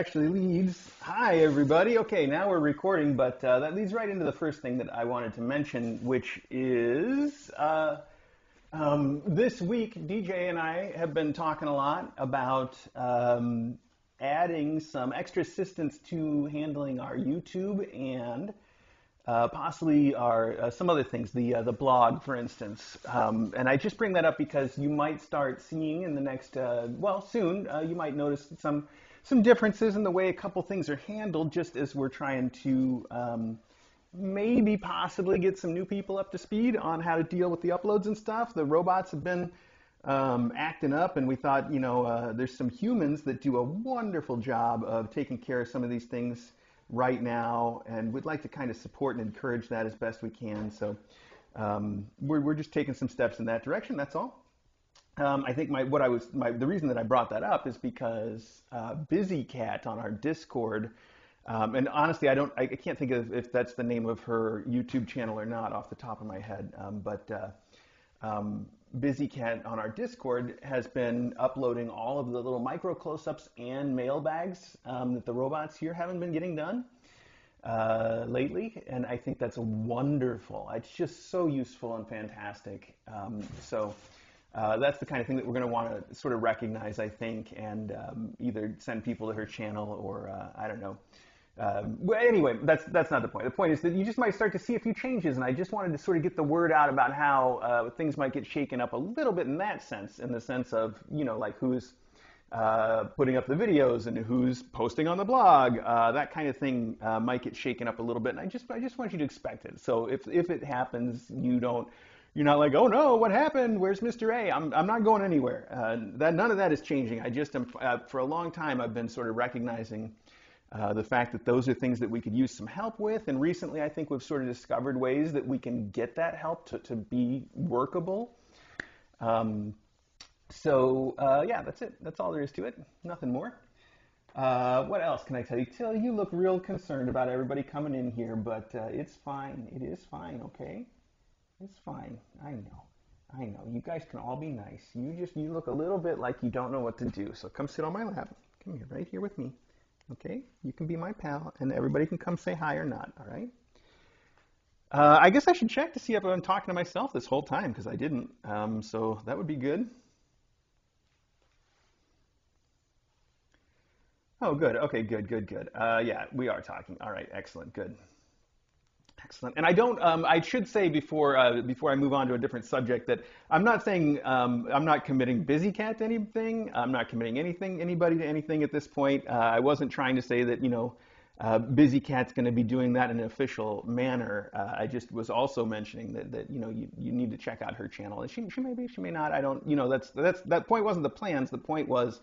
actually leads. Hi, everybody. Okay, now we're recording, but that leads right into the first thing that I wanted to mention, which is this week, DJ and I have been talking a lot about adding some extra assistance to handling our YouTube and possibly our some other things, the blog, for instance. And I just bring that up because you might start seeing in the next, soon, you might notice some differences in the way a couple things are handled, just as we're trying to maybe possibly get some new people up to speed on how to deal with the uploads and stuff. The robots have been acting up, and we thought, there's some humans that do a wonderful job of taking care of some of these things right now, and we'd like to kind of support and encourage that as best we can. So we're just taking some steps in that direction. That's all. I think the reason that I brought that up is because Busy Cat on our Discord, and honestly, I can't think of if that's the name of her YouTube channel or not off the top of my head, but Busy Cat on our Discord has been uploading all of the little micro close-ups and mailbags that the robots here haven't been getting done lately, and I think that's wonderful. It's just so useful and fantastic. That's the kind of thing that we're going to want to sort of recognize, I think, and either send people to her channel or I don't know. Well, anyway, that's not the point. The point is that you just might start to see a few changes, and I just wanted to sort of get the word out about how things might get shaken up a little bit in that sense, in the sense of, like who's putting up the videos and who's posting on the blog. That kind of thing might get shaken up a little bit, and I just want you to expect it. So if it happens, you're not like, oh no, what happened? Where's Mr. A? I'm not going anywhere. None of that is changing. I just am, for a long time, I've been sort of recognizing the fact that those are things that we could use some help with, and recently I think we've sort of discovered ways that we can get that help to be workable. Yeah, that's it. That's all there is to it. Nothing more. What else can I tell you? You look real concerned about everybody coming in here, but it's fine. It is fine, okay? It's fine. I know. You guys can all be nice. You look a little bit like you don't know what to do, so come sit on my lap. Come here, right here with me. Okay, you can be my pal, and everybody can come say hi or not, all right? I guess I should check to see if I've been talking to myself this whole time, because I didn't, so that would be good. Oh, good. Okay, good. Yeah, we are talking. All right, excellent, good. Excellent. And I should say before I move on to a different subject that I'm not saying I'm not committing Busy Cat to anything. I'm not committing anybody to anything at this point. I wasn't trying to say that, Busy Cat's going to be doing that in an official manner. I just was also mentioning that you need to check out her channel. And she may be, she may not. I don't, that point wasn't the plans. The point was,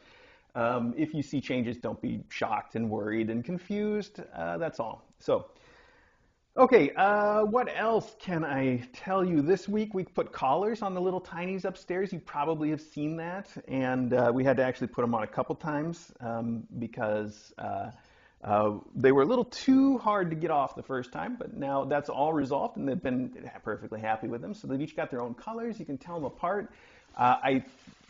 if you see changes, don't be shocked and worried and confused. That's all. So. Okay, what else can I tell you? This week we put collars on the little tinies upstairs. You probably have seen that, and we had to actually put them on a couple times because they were a little too hard to get off the first time, but now that's all resolved, and they've been perfectly happy with them. So they've each got their own colors. You can tell them apart.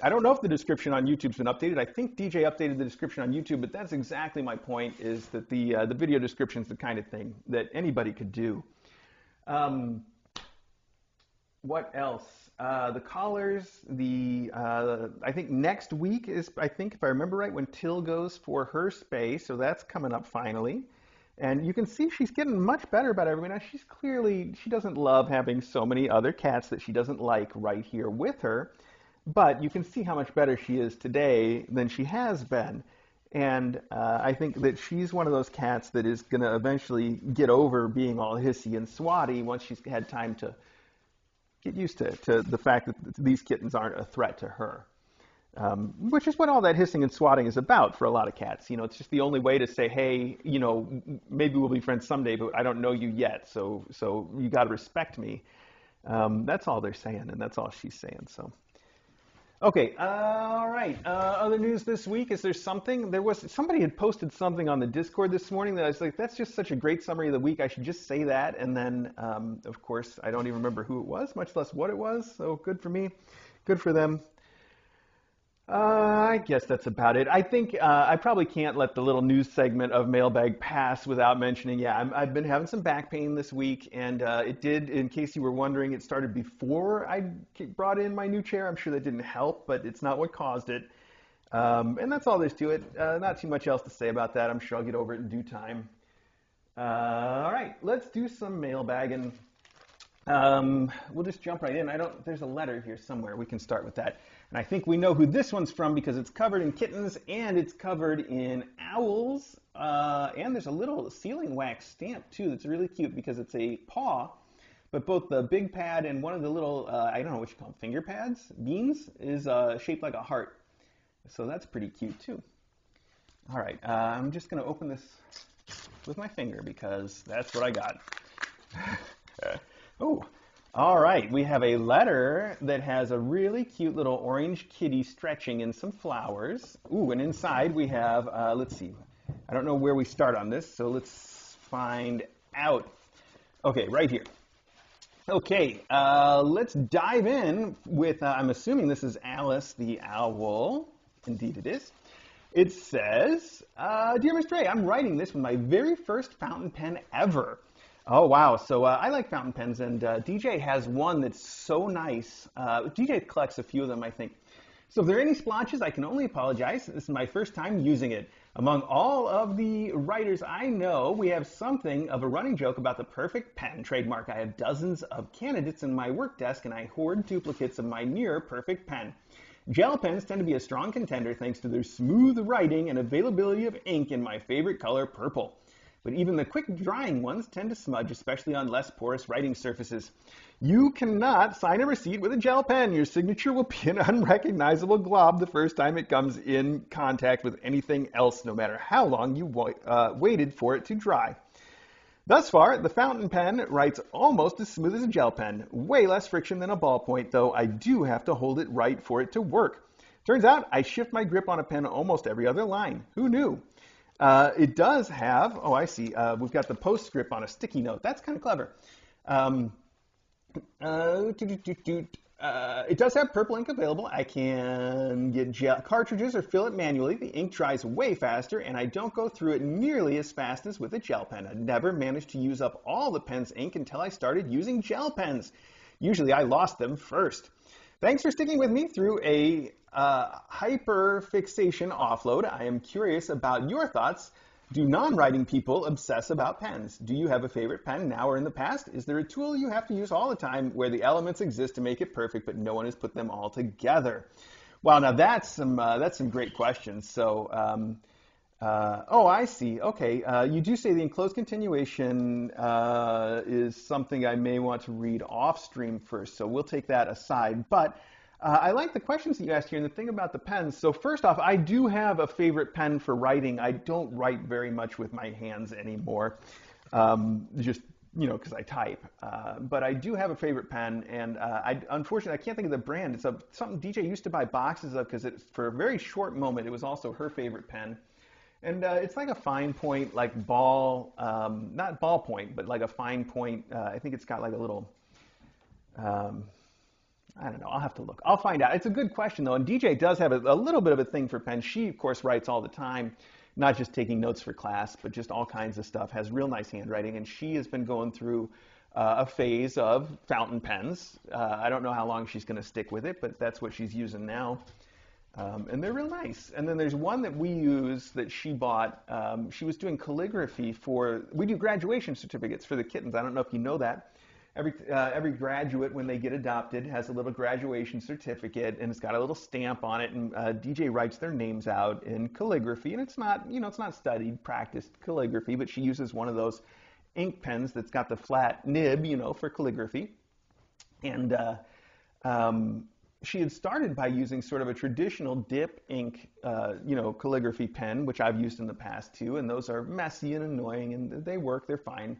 I don't know if the description on YouTube's been updated. I think DJ updated the description on YouTube, but that's exactly my point, is that the video description is the kind of thing that anybody could do. What else? The collars, I think next week is, if I remember right, when Till goes for her space, so that's coming up finally. And you can see she's getting much better about everything. Now, she doesn't love having so many other cats that she doesn't like right here with her. But you can see how much better she is today than she has been. And I think that she's one of those cats that is going to eventually get over being all hissy and swatty once she's had time to get used to the fact that these kittens aren't a threat to her. Which is what all that hissing and swatting is about for a lot of cats. It's just the only way to say, hey, maybe we'll be friends someday, but I don't know you yet, so you got to respect me. That's all they're saying, and that's all she's saying. So. Okay, all right. Other news this week, is there something? Somebody had posted something on the Discord this morning that I was like, that's just such a great summary of the week. I should just say that. And then, of course, I don't even remember who it was, much less what it was. So good for me. Good for them. I guess that's about it. I think I probably can't let the little news segment of Mailbag pass without mentioning, yeah, I've been having some back pain this week, and it did, in case you were wondering, it started before I brought in my new chair. I'm sure that didn't help, but it's not what caused it. And that's all there's to it. Not too much else to say about that. I'm sure I'll get over it in due time. All right, let's do some mailbag, and we'll just jump right in. There's a letter here somewhere. We can start with that. And I think we know who this one's from because it's covered in kittens and it's covered in owls. And there's a little sealing wax stamp too that's really cute because it's a paw, but both the big pad and one of the little, I don't know what you call them, finger pads, beans, is shaped like a heart. So that's pretty cute too. All right, I'm just going to open this with my finger because that's what I got. Oh, all right. We have a letter that has a really cute little orange kitty stretching in some flowers. Ooh, and inside we have, let's see. I don't know where we start on this, so let's find out. Okay, right here. Okay, let's dive in with, I'm assuming this is Alice the owl. Indeed it is. It says, Dear Mr. A, I'm writing this with my very first fountain pen ever. Oh, wow. So I like fountain pens, and DJ has one that's so nice. DJ collects a few of them, I think. So if there are any splotches, I can only apologize. This is my first time using it. Among all of the writers I know, we have something of a running joke about the perfect pen trademark. I have dozens of candidates in my work desk, and I hoard duplicates of my near perfect pen. Gel pens tend to be a strong contender thanks to their smooth writing and availability of ink in my favorite color, purple. But even the quick-drying ones tend to smudge, especially on less porous writing surfaces. You cannot sign a receipt with a gel pen. Your signature will be an unrecognizable glob the first time it comes in contact with anything else, no matter how long you waited for it to dry. Thus far, the fountain pen writes almost as smooth as a gel pen. Way less friction than a ballpoint, though I do have to hold it right for it to work. Turns out I shift my grip on a pen almost every other line. Who knew? It does have, oh, I see, we've got the postscript on a sticky note. That's kind of clever. It does have purple ink available. I can get gel cartridges or fill it manually. The ink dries way faster, and I don't go through it nearly as fast as with a gel pen. I never managed to use up all the pen's ink until I started using gel pens. Usually I lost them first. Thanks for sticking with me through a hyperfixation offload. I am curious about your thoughts. Do non-writing people obsess about pens? Do you have a favorite pen now or in the past? Is there a tool you have to use all the time where the elements exist to make it perfect, but no one has put them all together? Wow, now that's some great questions. So, oh, I see. Okay, you do say the enclosed continuation is something I may want to read off stream first, so we'll take that aside. But I like the questions that you asked here, and the thing about the pens. So first off, I do have a favorite pen for writing. I don't write very much with my hands anymore, just, you know, because I type. But I do have a favorite pen, and unfortunately, I can't think of the brand. It's something DJ used to buy boxes of because for a very short moment, it was also her favorite pen. And it's like a fine point, like ball, not ballpoint, but like a fine point. I think it's got like a little, I don't know. I'll have to look. I'll find out. It's a good question, though. And DJ does have a little bit of a thing for pens. She, of course, writes all the time, not just taking notes for class, but just all kinds of stuff. Has real nice handwriting. And she has been going through a phase of fountain pens. I don't know how long she's going to stick with it, but that's what she's using now. And they're real nice. And then there's one that we use that she bought. She was doing calligraphy we do graduation certificates for the kittens. I don't know if you know that. Every graduate, when they get adopted, has a little graduation certificate, and it's got a little stamp on it, and DJ writes their names out in calligraphy, and it's not, you know, it's not studied, practiced calligraphy, but she uses one of those ink pens that's got the flat nib, you know, for calligraphy. And she had started by using sort of a traditional dip ink, you know, calligraphy pen, which I've used in the past too, and those are messy and annoying, and they work, they're fine.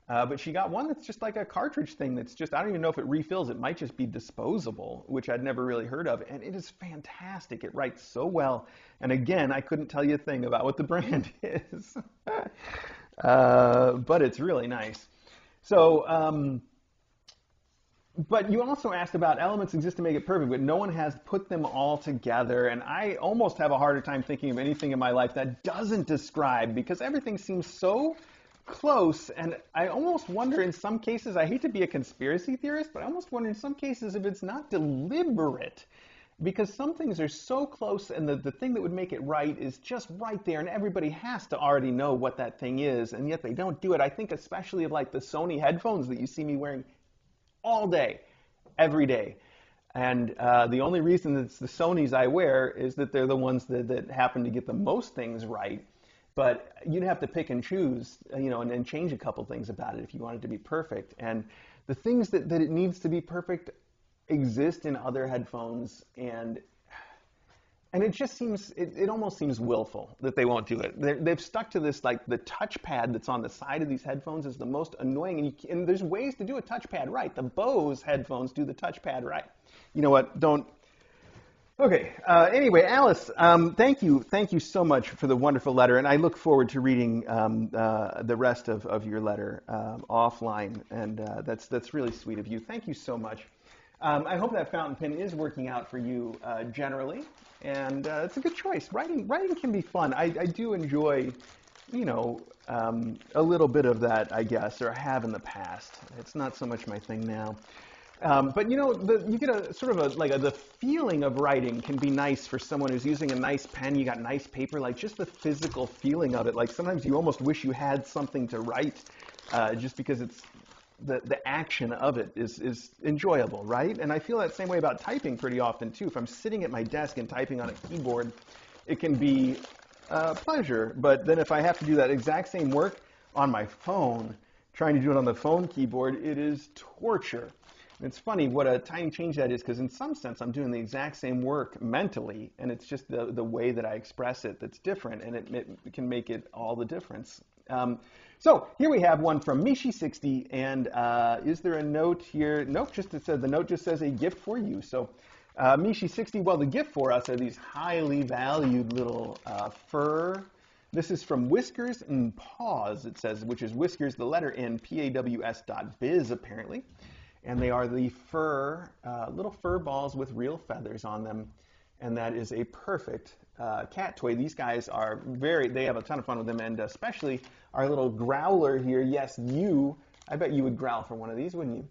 But she got one that's just like a cartridge thing that's just, I don't even know if it refills. It might just be disposable, which I'd never really heard of. And it is fantastic. It writes so well. And again, I couldn't tell you a thing about what the brand is. But it's really nice. So But you also asked about elements exist to make it perfect, but no one has put them all together. And I almost have a harder time thinking of anything in my life that doesn't describe, because everything seems so close. And I almost wonder in some cases, I hate to be a conspiracy theorist, but I almost wonder in some cases if it's not deliberate. Because some things are so close, and the thing that would make it right is just right there, and everybody has to already know what that thing is, and yet they don't do it. I think especially of like the Sony headphones that you see me wearing all day, every day. And the only reason it's the Sonys I wear is that they're the ones that happen to get the most things right. But you'd have to pick and choose, and change a couple things about it if you want it to be perfect. And the things that it needs to be perfect exist in other headphones, and it just seems, it almost seems willful that they won't do it. They've stuck to this, like the touchpad that's on the side of these headphones is the most annoying, and there's ways to do a touchpad right. The Bose headphones do the touchpad right. You know what, don't, okay. Anyway, Alice, thank you so much for the wonderful letter, and I look forward to reading the rest of your letter offline, and that's really sweet of you. Thank you so much. I hope that fountain pen is working out for you generally, and it's a good choice. Writing can be fun. I do enjoy, a little bit of that, I guess, or have in the past. It's not so much my thing now. But you get a sort of the feeling of writing can be nice for someone who's using a nice pen. You got nice paper, like just the physical feeling of it. Like sometimes you almost wish you had something to write, just because it's the action of it is enjoyable, right? And I feel that same way about typing pretty often too. If I'm sitting at my desk and typing on a keyboard, it can be a pleasure. But then if I have to do that exact same work on my phone, trying to do it on the phone keyboard, it is torture. And it's funny what a tiny change that is, because in some sense I'm doing the exact same work mentally, and it's just the way that I express it that's different, and it can make it all the difference. So here we have one from Mishi60, and is there a note here? Nope, the note just says a gift for you. So Mishi60, well, the gift for us are these highly valued little fur. This is from Whiskers and Paws, it says, which is Whiskers, the letter N, PAWS.biz, apparently. And they are the fur, little fur balls with real feathers on them. And that is a perfect cat toy. These guys are they have a ton of fun with them, and especially our little growler here. Yes, I bet you would growl for one of these, wouldn't you?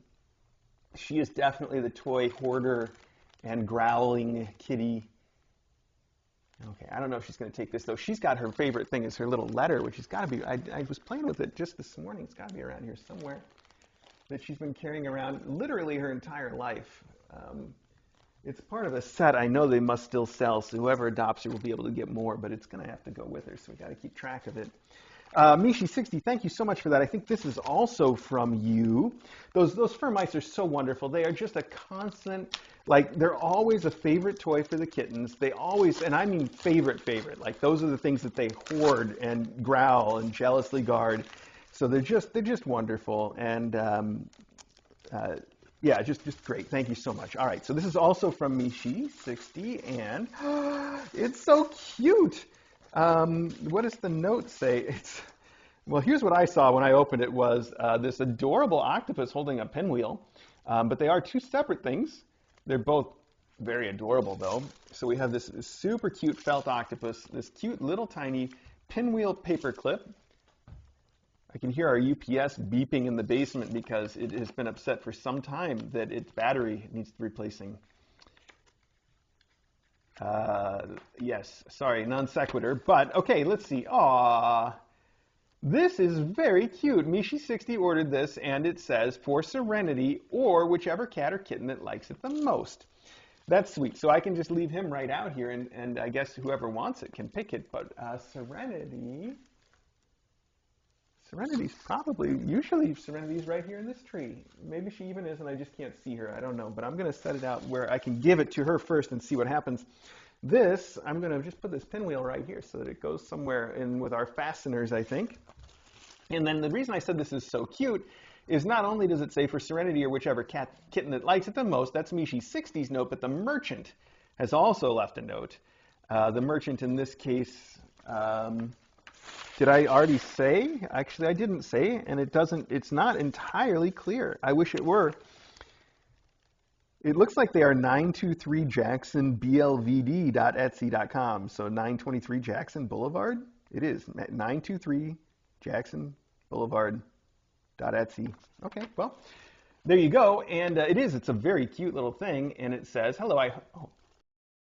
She is definitely the toy hoarder and growling kitty. Okay, I don't know if she's going to take this, though. She's got her favorite thing is her little letter, which has got to be, I was playing with it just this morning. It's got to be around here somewhere, that she's been carrying around literally her entire life. It's part of a set I know they must still sell, so whoever adopts her will be able to get more, but it's going to have to go with her, so we got to keep track of it. Mishi60, thank you so much for that. I think this is also from you. Those fur mice are so wonderful. They are just a constant, they're always a favorite toy for the kittens. They always, and I mean favorite, like those are the things that they hoard and growl and jealously guard. So they're just wonderful, and yeah, just great. Thank you so much. All right, so this is also from Mishi60, and it's so cute. What does the note say? Well, here's what I saw when I opened it was this adorable octopus holding a pinwheel, but they are two separate things. They're both very adorable, though. So we have this super cute felt octopus, this cute little tiny pinwheel paperclip. I can hear our UPS beeping in the basement because it has been upset for some time that its battery needs replacing. Yes, sorry, non sequitur, but okay, let's see. Aww, this is very cute. Mishi60 ordered this, and it says, for Serenity, or whichever cat or kitten that likes it the most. That's sweet. So I can just leave him right out here, and I guess whoever wants it can pick it, but Serenity's usually Serenity's right here in this tree. Maybe she even is, and I just can't see her. I don't know, but I'm going to set it out where I can give it to her first and see what happens. I'm going to just put this pinwheel right here so that it goes somewhere in with our fasteners, I think. And then the reason I said this is so cute is not only does it say for Serenity or whichever kitten that likes it the most, that's Mishi60's note, but the merchant has also left a note. The merchant in this case... did I already say? Actually, I didn't say, and it's not entirely clear. I wish it were. It looks like they are 923 Jackson blvd.etsy.com. So 923 Jackson Boulevard. It is 923 Jackson Boulevard.etsy. Okay, well, there you go. And it's a very cute little thing. And it says, hello,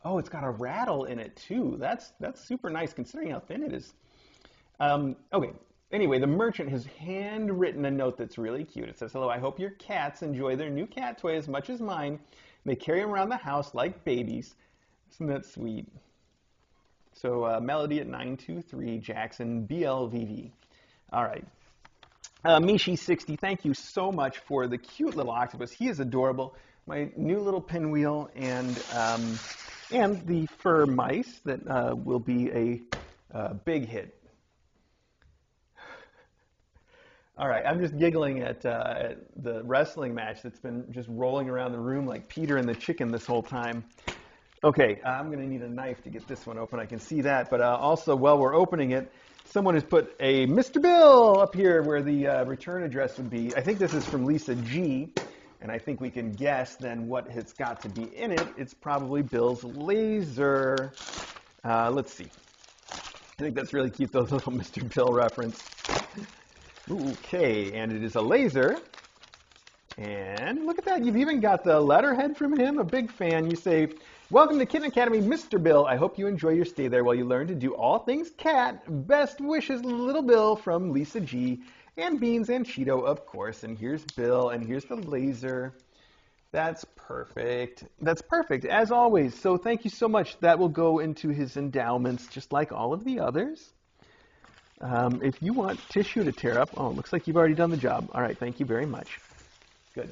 oh, it's got a rattle in it too. That's super nice considering how thin it is. Okay. Anyway, the merchant has handwritten a note that's really cute. It says, hello, I hope your cats enjoy their new cat toy as much as mine. They carry them around the house like babies. Isn't that sweet? So Melody at 923 Jackson BLVV. All right. Mishi60, thank you so much for the cute little octopus. He is adorable. My new little pinwheel and the fur mice that will be a big hit. All right, I'm just giggling at the wrestling match that's been just rolling around the room like Peter and the chicken this whole time. Okay, I'm going to need a knife to get this one open. I can see that, but also while we're opening it, someone has put a Mr. Bill up here where the return address would be. I think this is from Lisa G, and I think we can guess then what has got to be in it. It's probably Bill's laser. Let's see. I think that's really cute, those little Mr. Bill reference. Okay, and it is a laser. And look at that, you've even got the letterhead from him, a big fan. You say, welcome to Kitten Academy, Mr. Bill. I hope you enjoy your stay there while you learn to do all things cat. Best wishes, little Bill, from Lisa G. And Beans and Cheeto, of course. And here's Bill, and here's the laser. That's perfect. That's perfect, as always. So thank you so much. That will go into his endowments, just like all of the others. If you want tissue to tear up, oh, it looks like you've already done the job. All right, thank you very much. Good.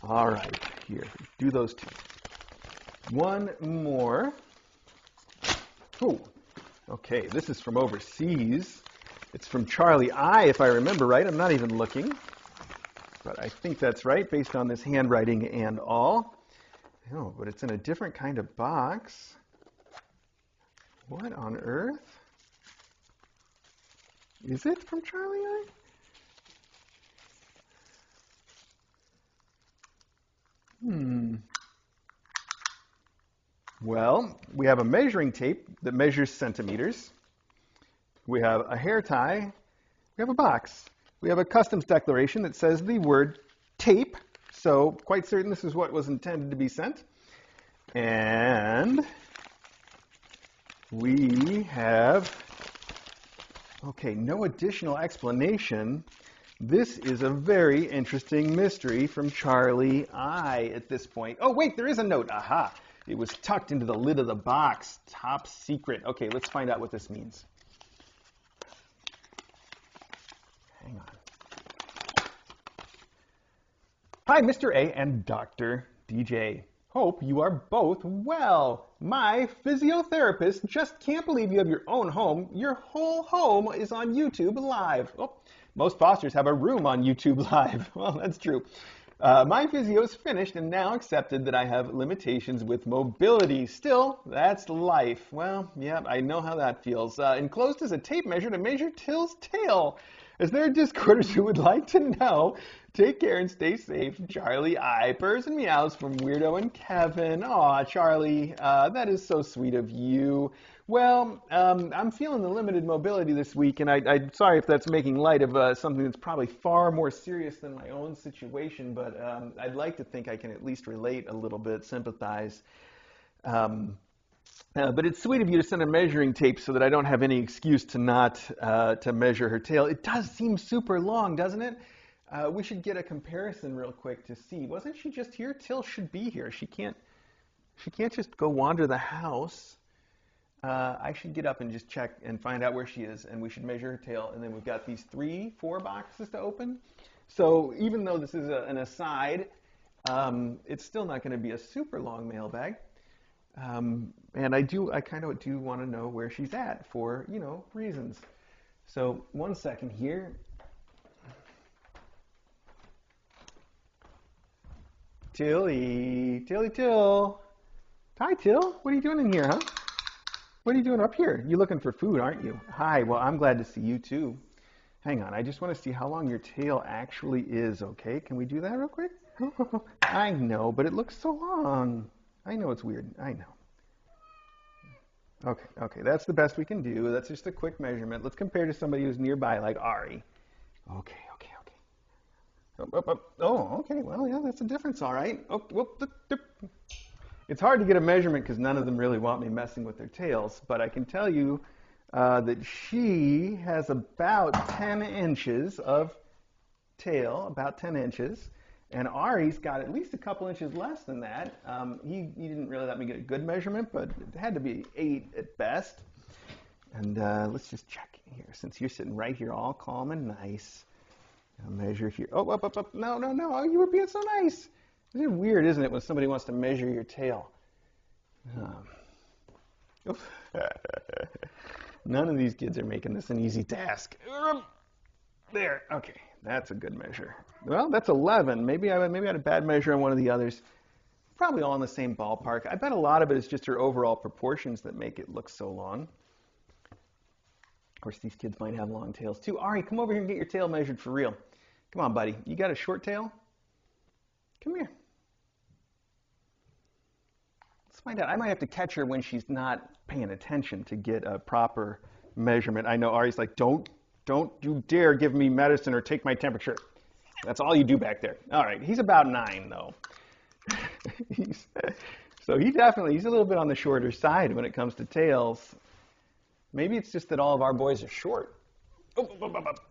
All right, here, do those two. One more. Oh, okay, this is from overseas. It's from Charlie I, if I remember right. I'm not even looking, but I think that's right based on this handwriting and all. Oh, but it's in a different kind of box. What on earth? Is it from Charlie I? Well, we have a measuring tape that measures centimeters. We have a hair tie. We have a box. We have a customs declaration that says the word tape. So quite certain this is what was intended to be sent. And we have, okay, no additional explanation. This is a very interesting mystery from Charlie I at this point. Oh, wait, there is a note. Aha. It was tucked into the lid of the box. Top secret. Okay, let's find out what this means. Hang on. Hi, Mr. A and Dr. DJ. Hope you are both well. My physiotherapist just can't believe you have your own home. Your whole home is on YouTube Live. Oh, most fosters have a room on YouTube Live. Well, that's true. My physio is finished and now accepted that I have limitations with mobility. Still, that's life. Well, yeah, I know how that feels. Enclosed is a tape measure to measure Till's tail. Is there Discorders who would like to know? Take care and stay safe. Charlie I. Purrs and meows from Weirdo and Kevin. Aw, Charlie, that is so sweet of you. Well, I'm feeling the limited mobility this week, and I'm sorry if that's making light of something that's probably far more serious than my own situation, but I'd like to think I can at least relate a little bit, sympathize. But it's sweet of you to send a measuring tape so that I don't have any excuse to not to measure her tail. It does seem super long, doesn't it? We should get a comparison real quick to see. Wasn't she just here? Till should be here. She can't just go wander the house. I should get up and just check and find out where she is, and we should measure her tail. And then we've got these 3-4 boxes to open. So even though this is an aside, it's still not going to be a super long mailbag. And I kind of do want to know where she's at for, reasons. So 1 second here. Till. Hi, Till. What are you doing in here, huh? What are you doing up here? You're looking for food, aren't you? Hi, well, I'm glad to see you too. Hang on, I just want to see how long your tail actually is, okay? Can we do that real quick? I know, but it looks so long. I know it's weird. I know. Okay, okay, that's the best we can do. That's just a quick measurement. Let's compare to somebody who's nearby, like Ari. Okay, okay, okay. Oh, okay. Well, yeah, that's a difference, all right. Oh, whoop, it's hard to get a measurement because none of them really want me messing with their tails, but I can tell you that she has about 10 inches of tail, about 10 inches, and Ari's got at least a couple inches less than that. He didn't really let me get a good measurement, but it had to be 8 at best. And let's just check here, since you're sitting right here all calm and nice. I'll measure here. Oh, up, up, up. No, no, no. Oh, you were being so nice. It's weird, isn't it, when somebody wants to measure your tail? None of these kids are making this an easy task. There. Okay, that's a good measure. Well, that's 11. Maybe I had a bad measure on one of the others. Probably all in the same ballpark. I bet a lot of it is just her overall proportions that make it look so long. Of course, these kids might have long tails too. Ari, come over here and get your tail measured for real. Come on, buddy. You got a short tail? Come here. Let's find out. I might have to catch her when she's not paying attention to get a proper measurement. I know Ari's like, don't you dare give me medicine or take my temperature. That's all you do back there. All right, he's about 9 though. So he's a little bit on the shorter side when it comes to tails. Maybe it's just that all of our boys are short.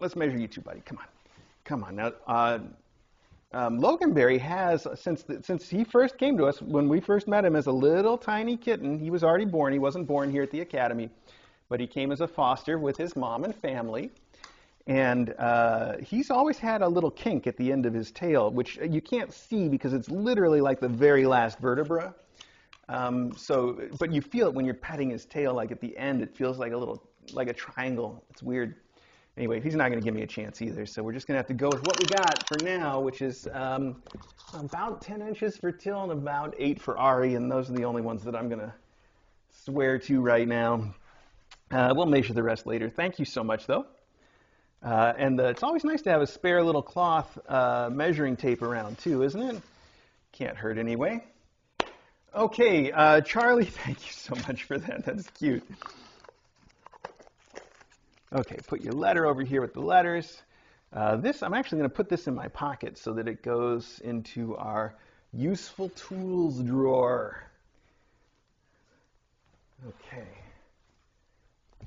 Let's measure you two, buddy. Come on. Now, Loganberry has, since he first came to us, when we first met him as a little tiny kitten, he was already born. He wasn't born here at the academy, but he came as a foster with his mom and family. And he's always had a little kink at the end of his tail, which you can't see because it's literally like the very last vertebra. But you feel it when you're petting his tail, like at the end, it feels like like a triangle. It's weird. Anyway, he's not going to give me a chance either, so we're just going to have to go with what we got for now, which is about 10 inches for Till and about 8 for Ari, and those are the only ones that I'm going to swear to right now. We'll measure the rest later. Thank you so much, though. And it's always nice to have a spare little cloth measuring tape around, too, isn't it? Can't hurt anyway. Okay, Charlie, thank you so much for that. That's cute. Okay, put your letter over here with the letters. I'm actually going to put this in my pocket so that it goes into our useful tools drawer. Okay.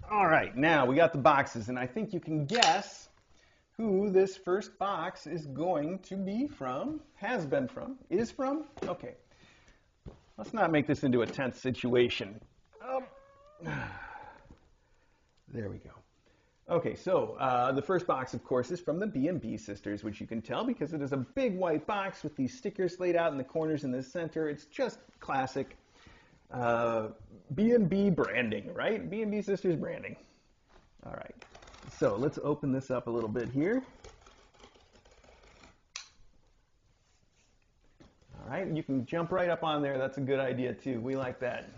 All right, now we got the boxes, and I think you can guess who this first box is going to be from, has been from, is from. Okay. Let's not make this into a tense situation. There we go. Okay, so the first box, of course, is from the B&B sisters, which you can tell because it is a big white box with these stickers laid out in the corners in the center. It's just classic B&B branding, right? B&B sisters branding. All right, so let's open this up a little bit here. All right, you can jump right up on there. That's a good idea, too. We like that.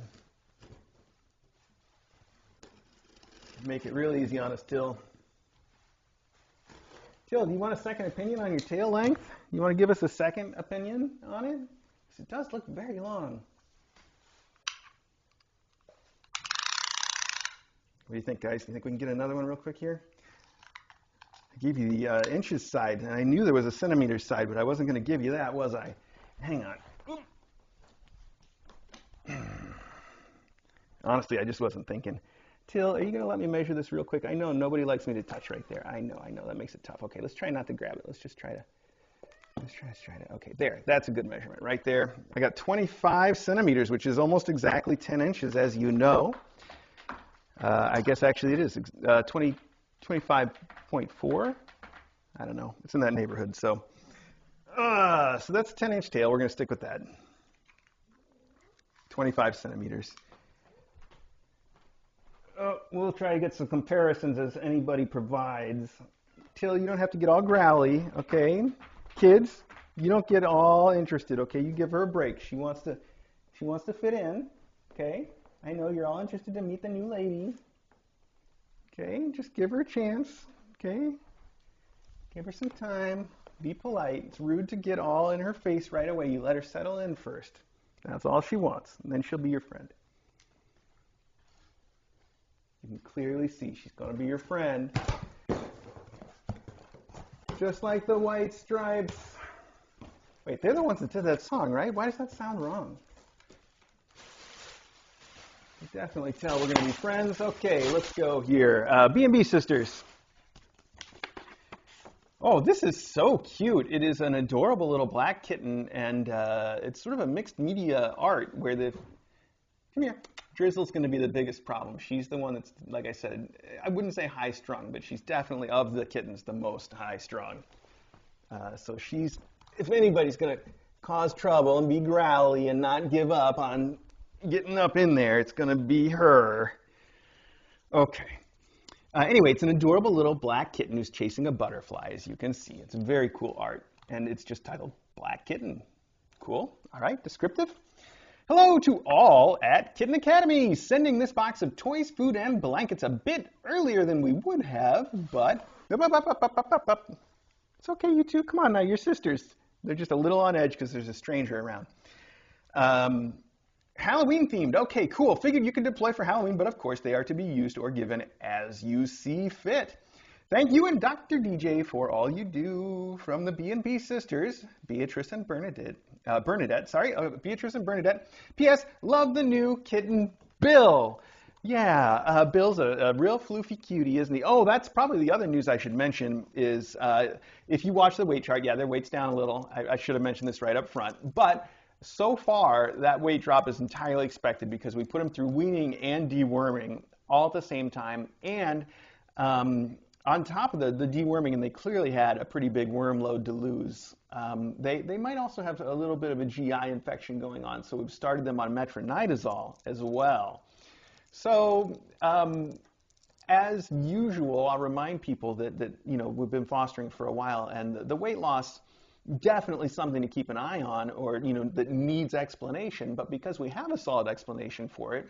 Make it real easy on us, Till. Till, do you want a second opinion on your tail length? You want to give us a second opinion on it? Because it does look very long. What do you think, guys? Do you think we can get another one real quick here? I gave you the inches side, and I knew there was a centimeter side, but I wasn't going to give you that, was I? Hang on. Honestly, I just wasn't thinking. Till, are you going to let me measure this real quick? I know nobody likes me to touch right there. I know. That makes it tough. Okay, let's try not to grab it. Let's try to. Okay, there. That's a good measurement right there. I got 25 centimeters, which is almost exactly 10 inches, as you know. I guess actually it is 25.4. I don't know. It's in that neighborhood. So that's a 10-inch tail. We're going to stick with that. 25 centimeters. We'll try to get some comparisons as anybody provides. Till, you don't have to get all growly, okay? Kids, you don't get all interested, okay? You give her a break. She wants to fit in, okay? I know you're all interested to meet the new lady. Okay, just give her a chance, okay? Give her some time. Be polite. It's rude to get all in her face right away. You let her settle in first. That's all she wants, and then she'll be your friend. You can clearly see she's going to be your friend. Just like the white stripes. Wait, they're the ones that did that song, right? Why does that sound wrong? You definitely tell we're going to be friends. Okay, let's go here. B&B Sisters. Oh, this is so cute. It is an adorable little black kitten, and it's sort of a mixed media art where come here. Drizzle's going to be the biggest problem. She's the one that's, like I said, I wouldn't say high-strung, but she's definitely, of the kittens, the most high-strung. So she's, if anybody's going to cause trouble and be growly and not give up on getting up in there, it's going to be her. Okay. Anyway, it's an adorable little black kitten who's chasing a butterfly, as you can see. It's very cool art, and it's just titled Black Kitten. Cool. All right, descriptive. Hello to all at Kitten Academy, sending this box of toys, food, and blankets a bit earlier than we would have, but it's okay, you two. Come on now, you're sisters. They're just a little on edge because there's a stranger around. Halloween themed. Okay, cool. Figured you could deploy for Halloween, but of course they are to be used or given as you see fit. Thank you and Dr. DJ for all you do. From the B&B sisters, Beatrice and Bernadette. Beatrice and Bernadette. P.S. Love the new kitten, Bill. Yeah, Bill's a real floofy cutie, isn't he? Oh, that's probably the other news I should mention is if you watch the weight chart, yeah, their weight's down a little. I should have mentioned this right up front. But so far, that weight drop is entirely expected because we put them through weaning and deworming all at the same time. And on top of the deworming, and they clearly had a pretty big worm load to lose, they might also have a little bit of a GI infection going on. So we've started them on metronidazole as well. So as usual, I'll remind people that we've been fostering for a while, and the weight loss, definitely something to keep an eye on, or that needs explanation. But because we have a solid explanation for it,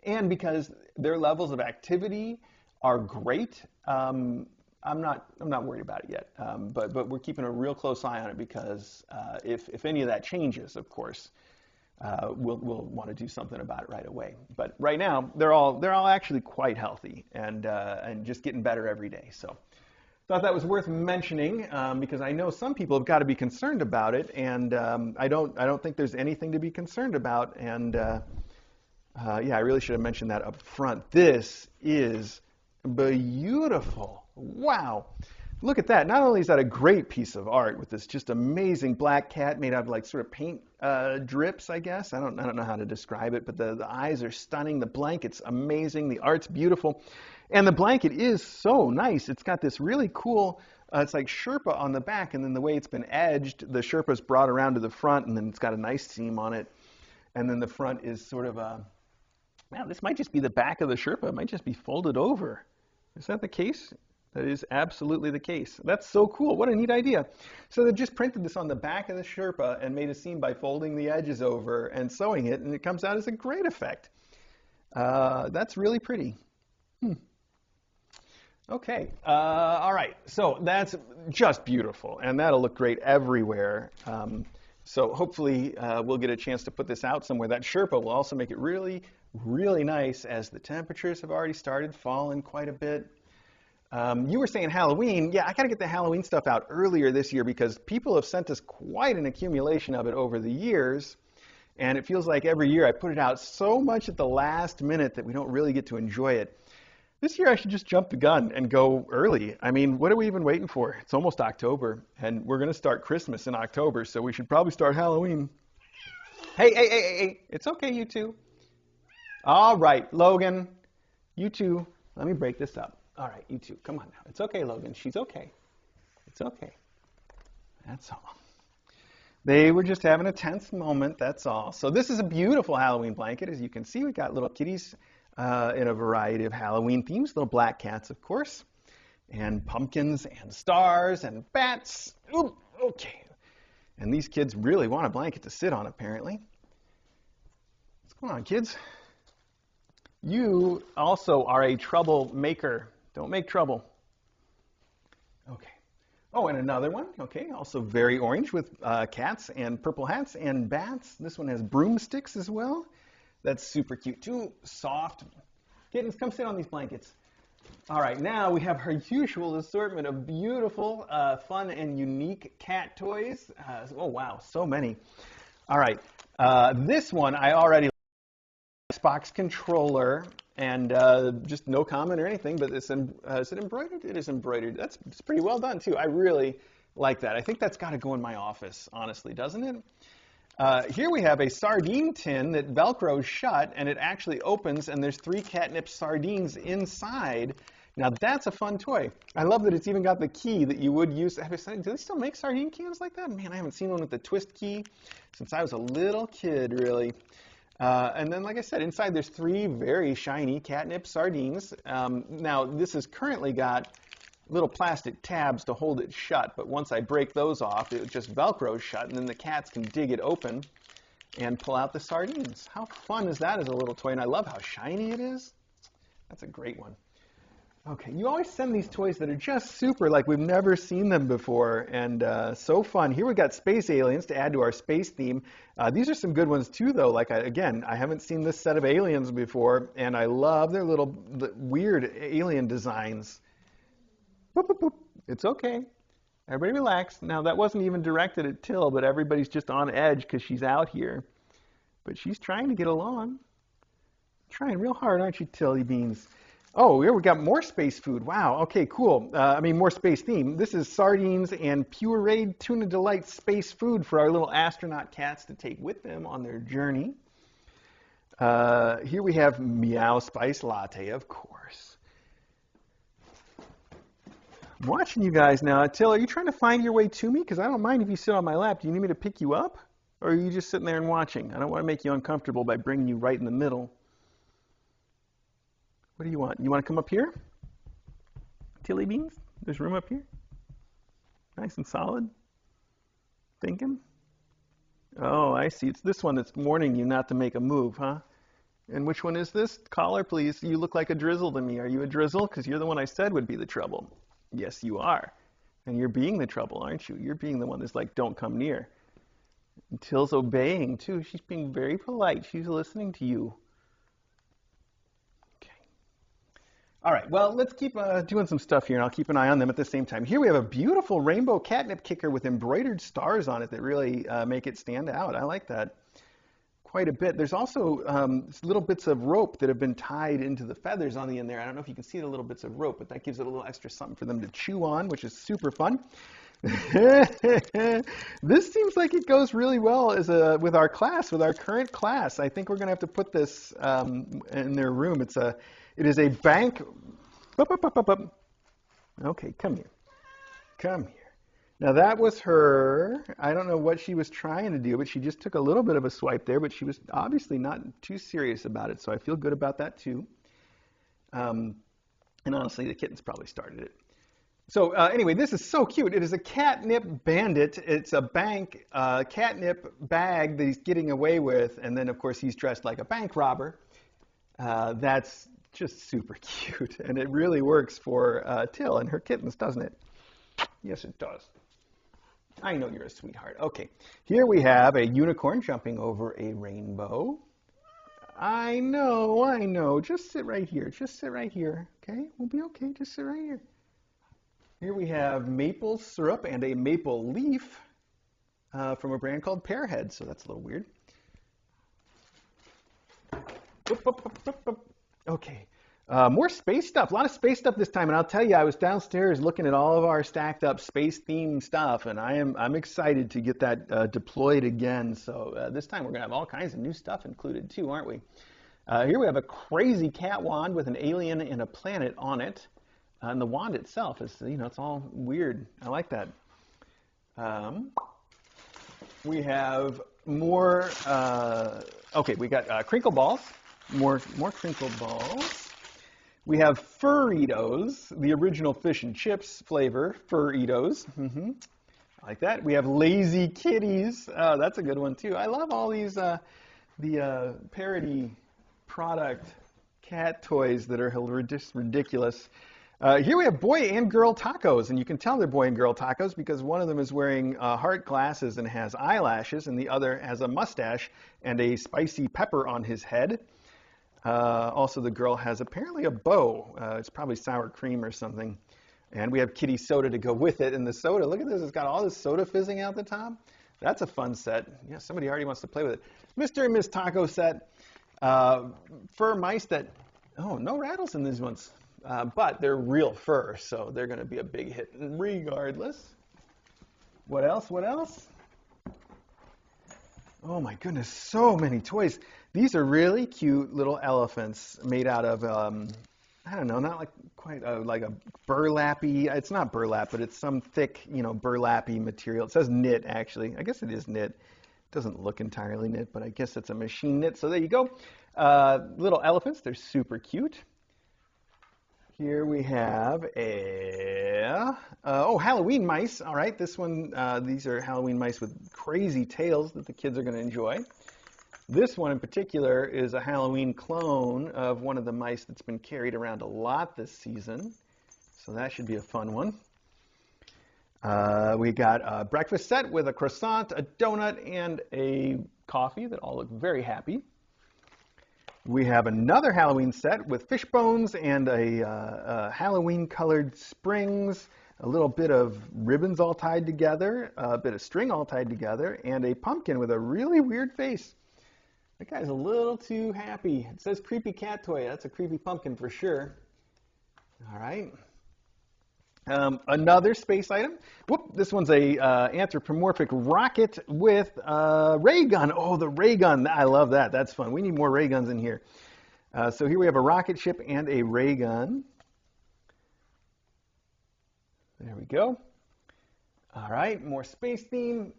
and because their levels of activity are great, I'm not worried about it yet. But we're keeping a real close eye on it because if any of that changes, of course, we'll want to do something about it right away. But right now, they're all actually quite healthy and just getting better every day. So thought that was worth mentioning because I know some people have got to be concerned about it, and I don't think there's anything to be concerned about. And yeah, I really should have mentioned that up front. This is beautiful. Wow. Look at that. Not only is that a great piece of art with this just amazing black cat made out of like sort of paint drips, I guess. I don't know how to describe it, but the eyes are stunning. The blanket's amazing. The art's beautiful. And the blanket is so nice. It's got this really cool, it's like Sherpa on the back, and then the way it's been edged, the Sherpa's brought around to the front, and then it's got a nice seam on it. And then the front is sort of a, wow, this might just be the back of the Sherpa. It might just be folded over. Is that the case? That is absolutely the case. That's so cool. What a neat idea. So they just printed this on the back of the Sherpa and made a seam by folding the edges over and sewing it, and it comes out as a great effect. That's really pretty. Okay, all right, so that's just beautiful, and that'll look great everywhere. So hopefully we'll get a chance to put this out somewhere. That Sherpa will also make it really, really nice as the temperatures have already started falling quite a bit. You were saying Halloween. Yeah, I got to get the Halloween stuff out earlier this year because people have sent us quite an accumulation of it over the years, and it feels like every year I put it out so much at the last minute that we don't really get to enjoy it. This year I should just jump the gun and go early. I mean, what are we even waiting for? It's almost October, and we're going to start Christmas in October, so we should probably start Halloween. Hey, it's okay, you two. All right, Logan, you two, let me break this up. All right, you two, come on now. It's okay, Logan. She's okay. It's okay. That's all. They were just having a tense moment, that's all. So this is a beautiful Halloween blanket. As you can see, we got little kitties in a variety of Halloween themes, little black cats, of course, and pumpkins and stars and bats. Ooh, okay. And these kids really want a blanket to sit on, apparently. What's going on, kids? You also are a troublemaker. Don't make trouble. Okay. Oh, and another one, okay, also very orange with cats and purple hats and bats. This one has broomsticks as well. That's super cute too. Soft. Kittens, come sit on these blankets. All right, now we have our usual assortment of beautiful, fun, and unique cat toys. Oh, wow, so many. All right, this one I already like. Xbox controller, and just no comment or anything, but is it embroidered? It is embroidered. It's pretty well done, too. I really like that. I think that's got to go in my office, honestly, doesn't it? Here we have a sardine tin that Velcros shut, and it actually opens, and there's 3 catnip sardines inside. Now that's a fun toy. I love that it's even got the key that you would use. Do they still make sardine cans like that? Man, I haven't seen one with the twist key since I was a little kid, really. And then, like I said, inside there's 3 very shiny catnip sardines. Now this has currently got little plastic tabs to hold it shut, but once I break those off, it just Velcros shut, and then the cats can dig it open and pull out the sardines. How fun is that as a little toy? And I love how shiny it is. That's a great one. Okay, you always send these toys that are just super, like we've never seen them before, and so fun. Here we got space aliens to add to our space theme. These are some good ones too, though. Like, again, I haven't seen this set of aliens before, and I love their little weird alien designs. Boop, boop, boop. It's okay. Everybody relax. Now, that wasn't even directed at Till, but everybody's just on edge because she's out here. But she's trying to get along. Trying real hard, aren't you, Tilly Beans? Oh, here we got more space food. Wow. Okay, cool. More space theme. This is sardines and pureed tuna delight space food for our little astronaut cats to take with them on their journey. Here we have Meow Spice Latte, of course. I'm watching you guys now. Till, are you trying to find your way to me? Because I don't mind if you sit on my lap. Do you need me to pick you up? Or are you just sitting there and watching? I don't want to make you uncomfortable by bringing you right in the middle. What do you want? You want to come up here? Tilly Beans? There's room up here? Nice and solid? Thinking? Oh, I see. It's this one that's warning you not to make a move, huh? And which one is this? Caller, please. You look like a drizzle to me. Are you a drizzle? Because you're the one I said would be the trouble. Yes, you are. And you're being the trouble, aren't you? You're being the one that's like, don't come near. And Till's obeying, too. She's being very polite. She's listening to you. All right, well, let's keep doing some stuff here, and I'll keep an eye on them at the same time. Here we have a beautiful rainbow catnip kicker with embroidered stars on it that really make it stand out. I like that quite a bit. There's also little bits of rope that have been tied into the feathers on the end there. I don't know if you can see the little bits of rope, but that gives it a little extra something for them to chew on, which is super fun. This seems like it goes really well with our class, with our current class. I think we're going to have to put this in their room. It is a bank. Okay, come here. Come here. Now that was her. I don't know what she was trying to do, but she just took a little bit of a swipe there, but she was obviously not too serious about it, so I feel good about that too. And honestly, the kittens probably started it. So anyway, this is so cute. It is a catnip bandit. It's a bank catnip bag that he's getting away with, and then of course he's dressed like a bank robber. That's just super cute, and it really works for Till and her kittens, doesn't it? Yes, it does. I know you're a sweetheart. Okay, here we have a unicorn jumping over a rainbow. I know. Just sit right here. Just sit right here, okay? We'll be okay. Just sit right here. Here we have maple syrup and a maple leaf from a brand called Pearhead, so that's a little weird. Okay, more space stuff, a lot of space stuff this time, and I'll tell you, I was downstairs looking at all of our stacked up space-themed stuff, and I'm excited to get that deployed again, so this time we're going to have all kinds of new stuff included too, aren't we? Here we have a crazy cat wand with an alien and a planet on it, and the wand itself is, it's all weird. I like that. We have more, okay, we got crinkle balls. More crinkle balls. We have Furritos, the original fish and chips flavor, Furritos. I like that. We have Lazy Kitties. That's a good one too. I love all these the parody product cat toys that are just ridiculous. Here we have boy and girl tacos, and you can tell they're boy and girl tacos because one of them is wearing heart glasses and has eyelashes, and the other has a mustache and a spicy pepper on his head. Also, the girl has apparently a bow. It's probably sour cream or something. And we have kitty soda to go with it. And the soda, look at this, it's got all this soda fizzing out the top. That's a fun set. Yeah, somebody already wants to play with it. Mr. and Miss Taco set. Fur mice that, oh, no rattles in these ones. But they're real fur, so they're going to be a big hit regardless. What else? What else? Oh my goodness, so many toys. These are really cute little elephants made out of, I don't know, not like quite like a burlappy. It's not burlap, but it's some thick, burlappy material. It says knit, actually. I guess it is knit. It doesn't look entirely knit, but I guess it's a machine knit. So there you go. Little elephants. They're super cute. Here we have Halloween mice. All right, this one, these are Halloween mice with crazy tails that the kids are going to enjoy. This one in particular is a Halloween clone of one of the mice that's been carried around a lot this season. So that should be a fun one. We got a breakfast set with a croissant, a donut, and a coffee that all look very happy. We have another Halloween set with fish bones and a Halloween-colored springs, a little bit of ribbons all tied together, a bit of string all tied together, and a pumpkin with a really weird face. That guy's a little too happy. It says creepy cat toy. That's a creepy pumpkin for sure. All right. Another space item. Whoop, this one's a anthropomorphic rocket with a ray gun. Oh, the ray gun. I love that. That's fun. We need more ray guns in here. So here we have a rocket ship and a ray gun. There we go. All right, more space theme.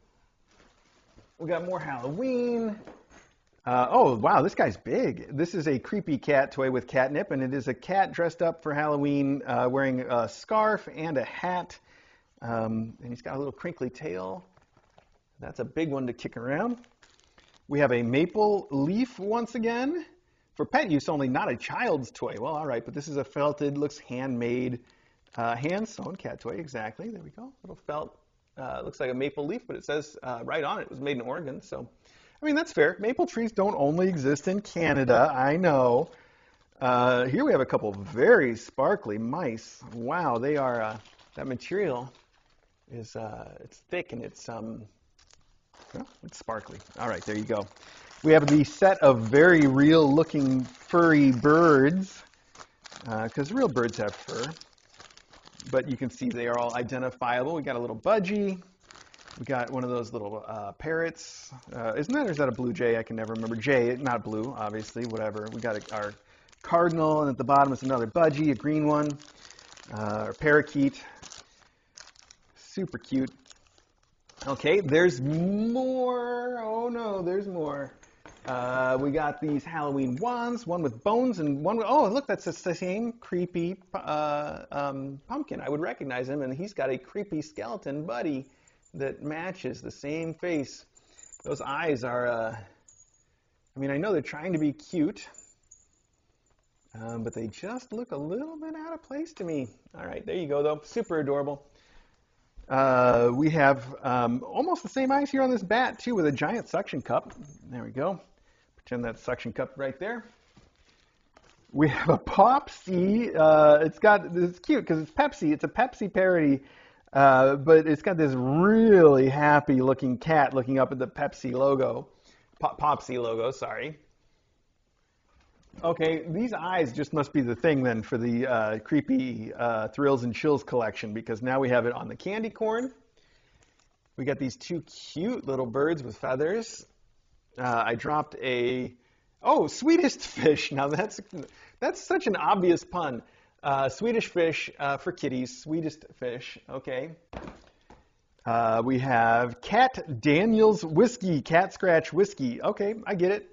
We got more Halloween. Oh, wow, this guy's big. This is a creepy cat toy with catnip, and it is a cat dressed up for Halloween wearing a scarf and a hat. And he's got a little crinkly tail. That's a big one to kick around. We have a maple leaf once again. For pet use only, not a child's toy. Well, all right, but this is a felted, looks handmade, hand-sewn cat toy. Exactly, there we go. Little felt, looks like a maple leaf, but it says right on it was made in Oregon, so... I mean, that's fair. Maple trees don't only exist in Canada, I know. Here we have a couple of very sparkly mice. Wow, they are, that material is, it's thick and it's sparkly. All right, there you go. We have the set of very real looking furry birds, because real birds have fur. But you can see they are all identifiable. We got a little budgie. We got one of those little parrots. Isn't that, or is that a blue jay? I can never remember. Jay, not blue, obviously, whatever. We got our cardinal, and at the bottom is another budgie, a green one, or parakeet. Super cute. Okay, there's more. Oh no, there's more. We got these Halloween wands, one with bones and one with, oh, look, that's the same creepy pumpkin. I would recognize him, and he's got a creepy skeleton buddy that matches the same face. Those eyes are, I mean, I know they're trying to be cute, but they just look a little bit out of place to me. All right, there you go, though. Super adorable. We have almost the same eyes here on this bat, too, with a giant suction cup. There we go. Pretend that suction cup right there. We have a Popsy. It's cute because it's Pepsi. It's a Pepsi parody. But it's got this really happy looking cat looking up at the Pepsi logo, Popsy logo, sorry. Okay, these eyes just must be the thing then for the creepy Thrills and Chills collection, because now we have it on the candy corn. We got these two cute little birds with feathers. I dropped Swedish fish. Now that's such an obvious pun. Swedish fish for kitties, sweetest fish, okay. We have Cat Daniels Whiskey, Cat Scratch Whiskey. Okay, I get it.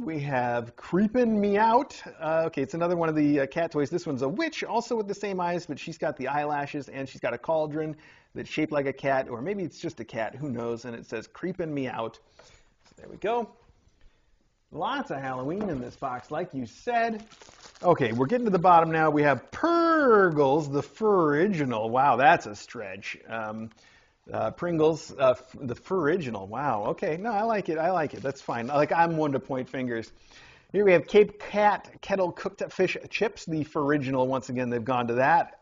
We have Creepin' Me Out. Okay, it's another one of the cat toys. This one's a witch, also with the same eyes, but she's got the eyelashes, and she's got a cauldron that's shaped like a cat, or maybe it's just a cat, who knows, and it says Creepin' Me Out. So there we go. Lots of Halloween in this box, like you said. Okay, we're getting to the bottom now. We have Pringles, the Fur-original. Wow, that's a stretch. Pringles, the Fur-original. Wow, okay. No, I like it. I like it. That's fine. I'm one to point fingers. Here we have Cape Cat Kettle Cooked Fish Chips, the Fur-original. Once again, they've gone to that.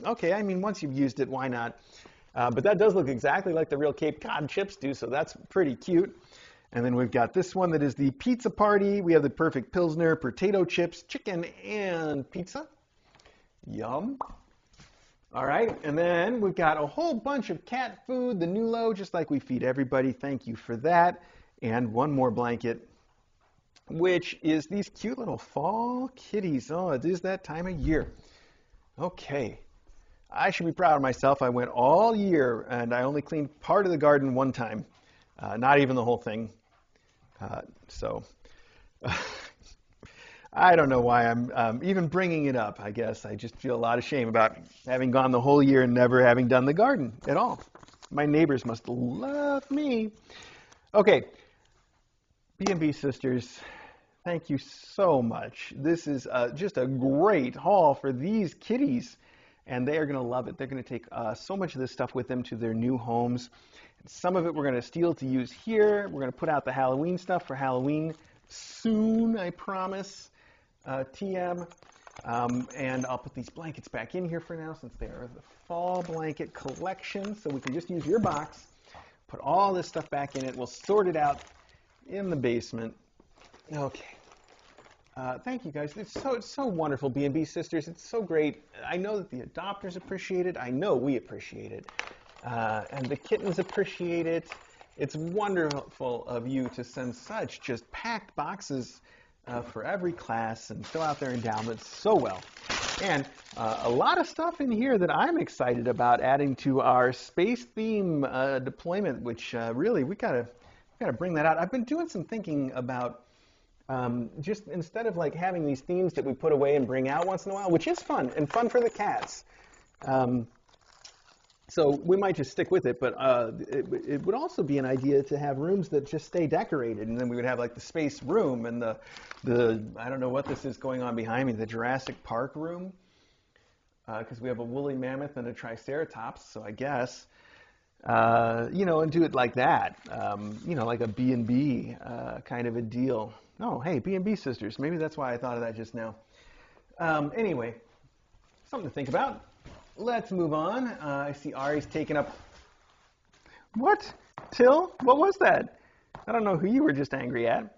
Okay, I mean, once you've used it, why not? But that does look exactly like the real Cape Cod chips do, so that's pretty cute. And then we've got this one that is the Pizza Party. We have the Perfect Pilsner, potato chips, chicken, and pizza. Yum. All right, and then we've got a whole bunch of cat food, the Nulo, just like we feed everybody. Thank you for that. And one more blanket, which is these cute little fall kitties. Oh, it is that time of year. Okay. I should be proud of myself. I went all year, and I only cleaned part of the garden one time. Not even the whole thing. So I don't know why I'm even bringing it up, I guess. I just feel a lot of shame about having gone the whole year and never having done the garden at all. My neighbors must love me. Okay, B&B Sisters, thank you so much. This is just a great haul for these kitties, and they are going to love it. They're going to take so much of this stuff with them to their new homes. Some of it we're going to steal to use here. We're going to put out the Halloween stuff for Halloween soon, I promise. TM. And I'll put these blankets back in here for now since they are the fall blanket collection. So we can just use your box, put all this stuff back in it. We'll sort it out in the basement. Okay. Thank you guys. It's so wonderful, B&B Sisters. It's so great. I know that the adopters appreciate it. I know we appreciate it. And the kittens appreciate it. It's wonderful of you to send such just packed boxes for every class and fill out their endowments so well. And a lot of stuff in here that I'm excited about adding to our space theme deployment, which really we gotta bring that out. I've been doing some thinking about just instead of like having these themes that we put away and bring out once in a while, which is fun and fun for the cats. So we might just stick with it, but it would also be an idea to have rooms that just stay decorated, and then we would have like the space room and the I don't know what this is going on behind me, the Jurassic Park room, because we have a woolly mammoth and a triceratops, so I guess, and do it like that, like a B&B kind of a deal. Oh, hey, B&B Sisters, maybe that's why I thought of that just now. Anyway, something to think about. Let's move on. I see Ari's taken up. What? Till? What was that? I don't know who you were just angry at.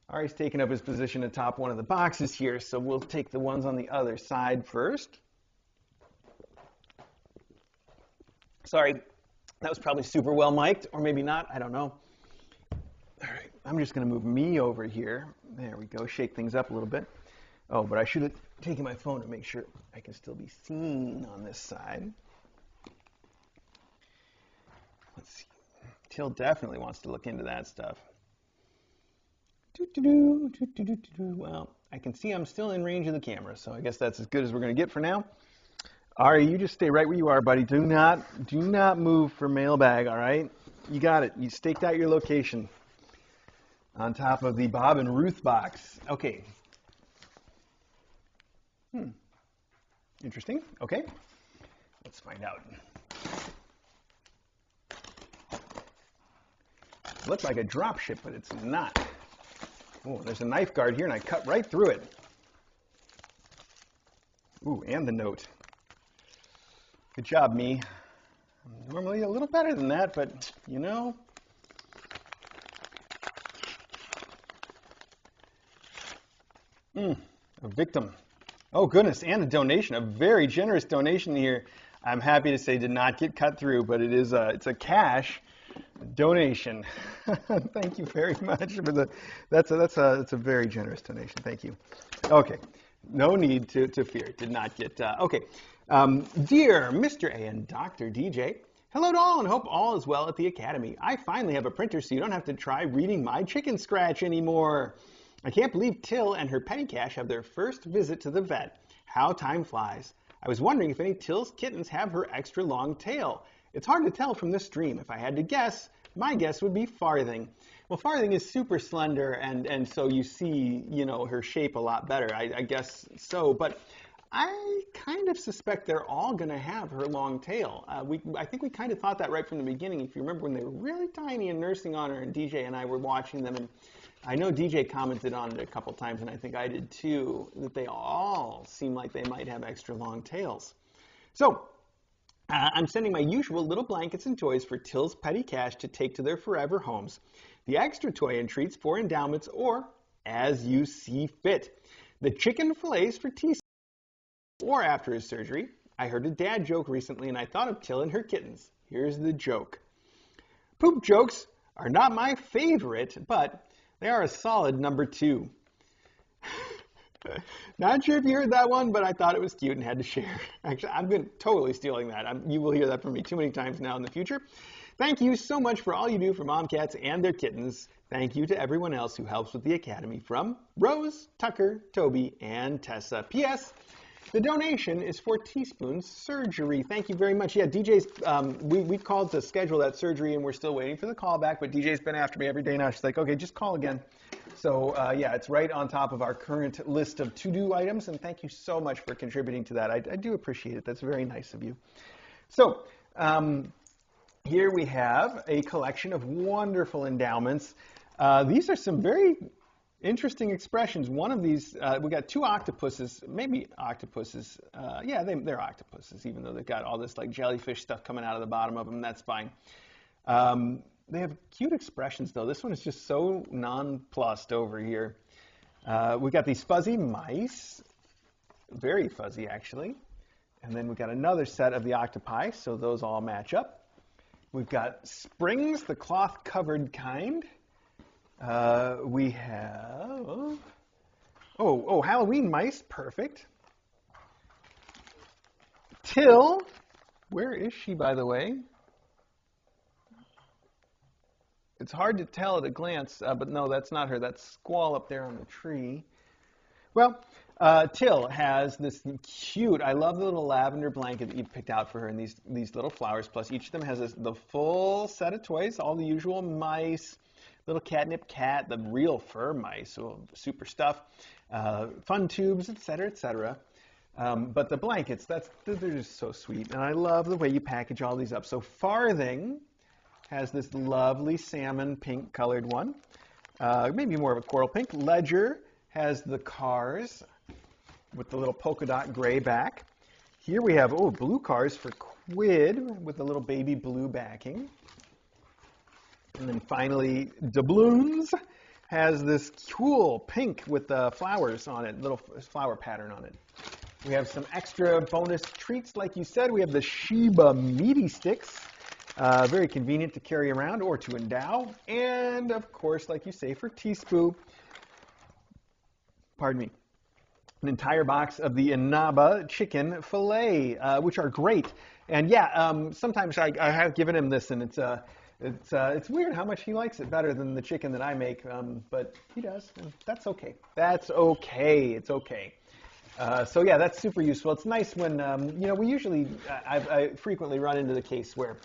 Ari's taken up his position atop one of the boxes here, so we'll take the ones on the other side first. Sorry, that was probably super well mic'd, or maybe not. I don't know. All right, I'm just going to move me over here. There we go. Shake things up a little bit. Oh, but I should have taken my phone to make sure I can still be seen on this side. Let's see. Till definitely wants to look into that stuff. Well, I can see I'm still in range of the camera, so I guess that's as good as we're going to get for now. Ari, you just stay right where you are, buddy. Do not move for mailbag, all right? You got it. You staked out your location on top of the Bob and Ruth box. Okay. Interesting. Okay. Let's find out. It looks like a drop ship, but it's not. Oh, there's a knife guard here, and I cut right through it. Ooh, and the note. Good job, me. I'm normally a little better than that, but, A victim. Oh, goodness, and a donation, a very generous donation here. I'm happy to say did not get cut through, but it's a cash donation. Thank you very much for that's a very generous donation. Thank you. Okay, no need to fear. Did not get okay. Dear Mr. A and Dr. DJ, hello to all and hope all is well at the Academy. I finally have a printer so you don't have to try reading my chicken scratch anymore. I can't believe Till and her petty cash have their first visit to the vet. How time flies. I was wondering if any Till's kittens have her extra long tail. It's hard to tell from this stream. If I had to guess, my guess would be farthing. Well, Farthing is super slender, and so you see, her shape a lot better. I guess so, but I kind of suspect they're all going to have her long tail. I think we kind of thought that right from the beginning. If you remember when they were really tiny and nursing on her, and DJ and I were watching them, and I know DJ commented on it a couple times, and I think I did too, that they all seem like they might have extra long tails. So I'm sending my usual little blankets and toys for Till's Petty Cash to take to their forever homes. The extra toy and treats for endowments or as you see fit. The chicken fillets for tea or after his surgery. I heard a dad joke recently and I thought of Till and her kittens. Here's the joke. Poop jokes are not my favorite, but they are a solid number 2. Not sure if you heard that one, but I thought it was cute and had to share. Actually, I've been totally stealing that. You will hear that from me too many times now in the future. Thank you so much for all you do for mom cats and their kittens. Thank you to everyone else who helps with the Academy, from Rose, Tucker, Toby, and Tessa. P.S. The donation is for Teaspoon's surgery. Thank you very much. Yeah, DJ's, we called to schedule that surgery, and we're still waiting for the call back, but DJ's been after me every day now. She's like, okay, just call again. So, yeah, it's right on top of our current list of to-do items, and thank you so much for contributing to that. I do appreciate it. That's very nice of you. So, here we have a collection of wonderful endowments. These are some very interesting expressions. One of these, we got 2 octopuses, maybe octopuses. Yeah, they're octopuses, even though they've got all this like jellyfish stuff coming out of the bottom of them. That's fine. They have cute expressions, though. This one is just so nonplussed over here. We got these fuzzy mice, very fuzzy actually. And then we got another set of the octopi, so those all match up. We've got Springs, the cloth-covered kind. We have, Halloween mice, perfect. Till, where is she, by the way? It's hard to tell at a glance, but no, that's not her. That's Squall up there on the tree. Well, Till has this cute, I love the little lavender blanket that you've picked out for her, and these little flowers, plus each of them has the full set of toys, all the usual mice, little catnip cat, the real fur mice, so super stuff, fun tubes, etc., etc. But the blankets, they're just so sweet, and I love the way you package all these up. So Farthing has this lovely salmon pink colored one, maybe more of a coral pink. Ledger has the cars with the little polka dot gray back. Here we have, blue cars for Quid with the little baby blue backing. And then finally, Doubloons has this cool pink with the flowers on it, little flower pattern on it. We have some extra bonus treats, like you said. We have the Sheba meaty sticks, very convenient to carry around or to endow. And of course, like you say, for Teaspoon, pardon me, an entire box of the Inaba chicken fillet, which are great. And yeah, sometimes I have given him this, and it's weird how much he likes it better than the chicken that I make, but he does, and that's okay. That's okay. It's okay. So yeah, that's super useful. It's nice when, we usually, I frequently run into the case where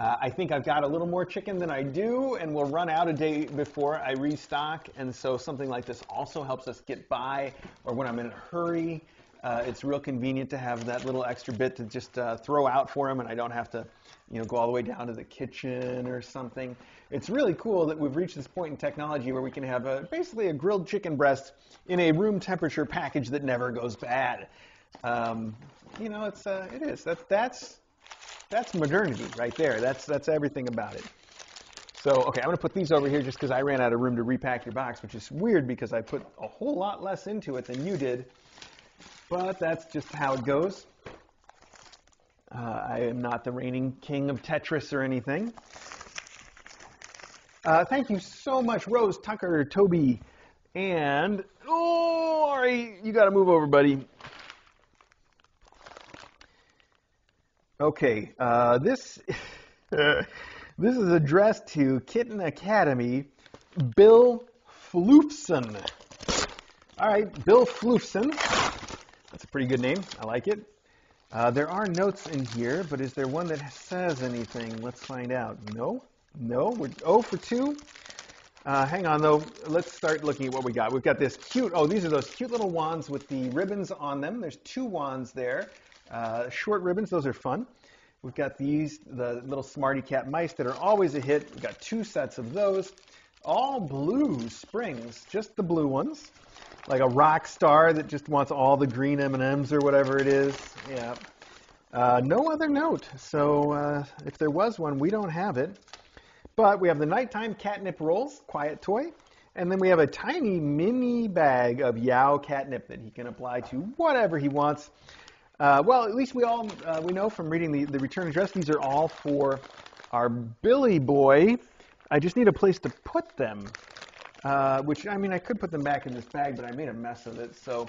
I think I've got a little more chicken than I do, and we'll run out a day before I restock, and so something like this also helps us get by, or when I'm in a hurry, it's real convenient to have that little extra bit to just throw out for them, and I don't have to go all the way down to the kitchen or something. It's really cool that we've reached this point in technology where we can have basically a grilled chicken breast in a room temperature package that never goes bad. It is. That's modernity right there. That's everything about it. So, okay, I'm going to put these over here just because I ran out of room to repack your box, which is weird because I put a whole lot less into it than you did. But that's just how it goes. I am not the reigning king of Tetris or anything. Thank you so much, Rose, Tucker, Toby, and... Oh, Ari, you got to move over, buddy. Okay, this is addressed to Kitten Academy, Bill Floofson. All right, Bill Floofson. That's a pretty good name. I like it. There are notes in here, but is there one that says anything? Let's find out. No, we're 0 for 2. Hang on, though. Let's start looking at what we got. We've got this cute, oh, these are those cute little wands with the ribbons on them. There's 2 wands there. Short ribbons, those are fun. We've got these, the little Smarty Cat mice that are always a hit. We've got 2 sets of those. All blue springs, just the blue ones. Like a rock star that just wants all the green M&Ms or whatever it is. Yeah. No other note. So if there was one, we don't have it. But we have the nighttime catnip rolls, quiet toy. And then we have a tiny mini bag of Yow catnip that he can apply to whatever he wants. Well, at least we know from reading the return address, these are all for our Billy boy. I just need a place to put them, which, I mean, I could put them back in this bag, but I made a mess of it. So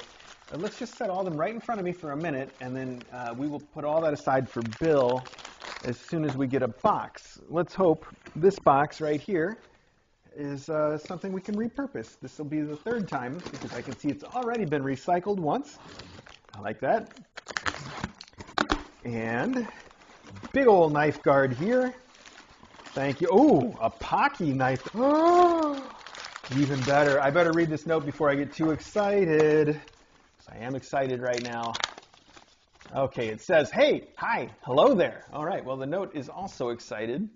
let's just set all them right in front of me for a minute, and then we will put all that aside for Bill as soon as we get a box. Let's hope this box right here is something we can repurpose. This will be the 3rd time, because I can see it's already been recycled once. I like that. And big old knife guard here. Thank you. Oh, a Pocky knife. Oh, even better. I better read this note before I get too excited. I am excited right now. Okay, it says, hey, hi, hello there. All right, well, the note is also excited.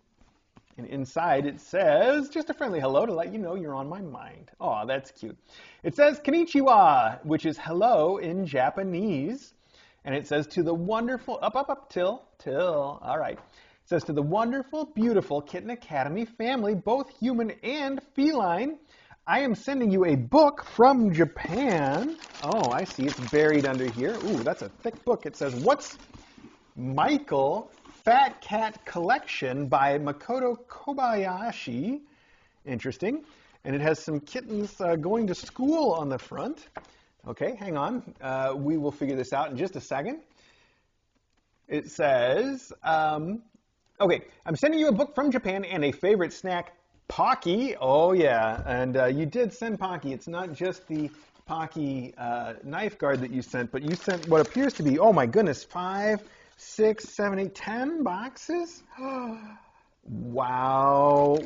And inside it says, just a friendly hello to let you know you're on my mind. Oh, that's cute. It says konnichiwa, which is hello in Japanese. And it says to the wonderful, till. All right. It says to the wonderful, beautiful Kitten Academy family, both human and feline. I am sending you a book from Japan. Oh, I see. It's buried under here. Ooh, that's a thick book. It says, What's Michael Fat Cat Collection by Makoto Kobayashi. Interesting. And it has some kittens going to school on the front. Okay, hang on. We will figure this out in just a second. It says, okay, I'm sending you a book from Japan and a favorite snack, Pocky. Oh, yeah. And you did send Pocky. It's not just the Pocky knife guard that you sent, but you sent what appears to be, oh my goodness, 5, 6, 7, 8, 10 boxes? Wow.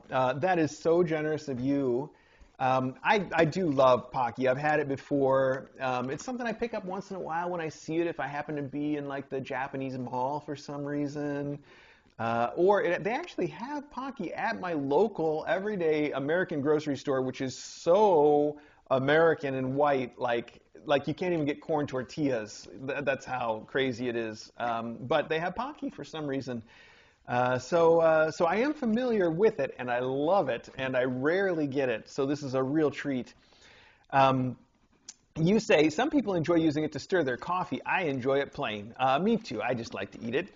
That is so generous of you. I do love Pocky. I've had it before. It's something I pick up once in a while when I see it, if I happen to be in like the Japanese mall for some reason. They actually have Pocky at my local everyday American grocery store, which is so American and white, like you can't even get corn tortillas. That's how crazy it is. But they have Pocky for some reason. So I am familiar with it, and I love it, and I rarely get it. So this is a real treat. You say, some people enjoy using it to stir their coffee. I enjoy it plain. Me too. I just like to eat it.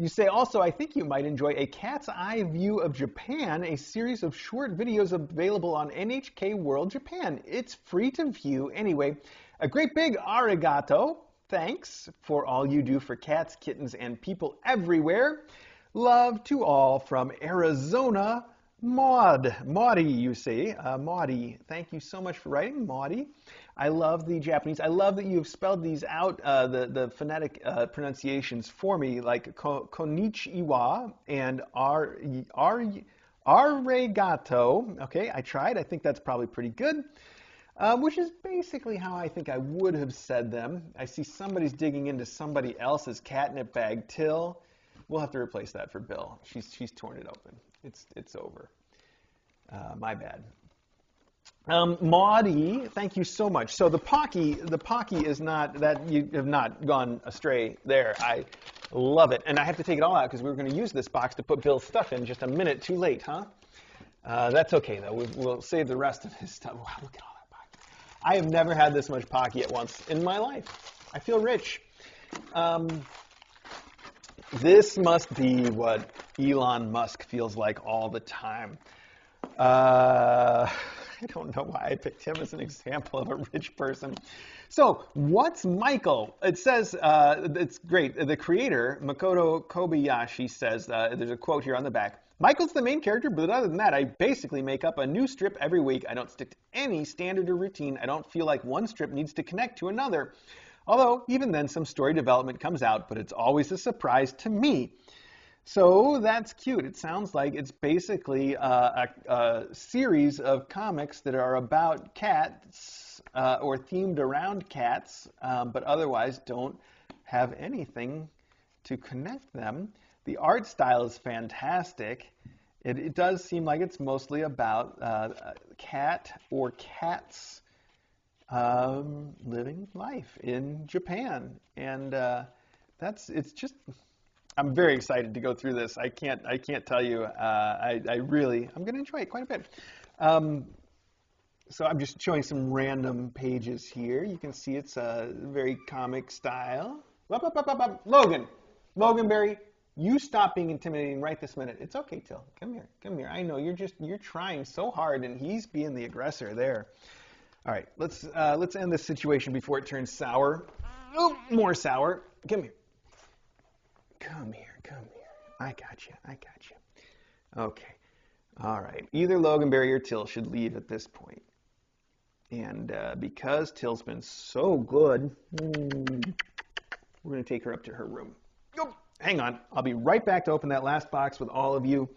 You say also, I think you might enjoy A Cat's Eye View of Japan, a series of short videos available on NHK World Japan. It's free to view anyway. A great big arigato. Thanks for all you do for cats, kittens, and people everywhere. Love to all from Arizona, Maudie, you say. Maudie, thank you so much for writing, Maudie. I love the Japanese. I love that you've spelled these out, the phonetic pronunciations for me, like konnichiwa and arigato. Okay, I tried. I think that's probably pretty good, which is basically how I think I would have said them. I see somebody's digging into somebody else's catnip bag, Till. We'll have to replace that for Bill. She's torn it open. It's over. My bad. Maudie, thank you so much. So the Pocky is not, that you have not gone astray there. I love it. And I have to take it all out because we were going to use this box to put Bill's stuff in just a minute too late, huh? That's okay, though. We'll save the rest of his stuff. Wow, look at all that Pocky. I have never had this much Pocky at once in my life. I feel rich. This must be what Elon Musk feels like all the time. I don't know why I picked him as an example of a rich person. So, what's Michael? It says, it's great. The creator, Makoto Kobayashi, says, there's a quote here on the back. Michael's the main character, but other than that, I basically make up a new strip every week. I don't stick to any standard or routine. I don't feel like one strip needs to connect to another. Although, even then, some story development comes out, but it's always a surprise to me. So that's cute. It sounds like it's basically a series of comics that are about cats or themed around cats, but otherwise don't have anything to connect them. The art style is fantastic. It does seem like it's mostly about cat or cats living life in Japan, and it's just. I'm very excited to go through this. I can't tell you. I'm going to enjoy it quite a bit. Um, so I'm just showing some random pages here. You can see it's a very comic style. Up. Logan Berry, you stop being intimidating right this minute. It's okay, Till. Come here. I know you're trying so hard, and he's being the aggressor there. All right, let's end this situation before it turns sour. Oh, more sour. Come here. Come here. I got you. Okay. All right. Either Logan Berry or Till should leave at this point. And because Till's been so good, we're going to take her up to her room. Oh, hang on. I'll be right back to open that last box with all of you.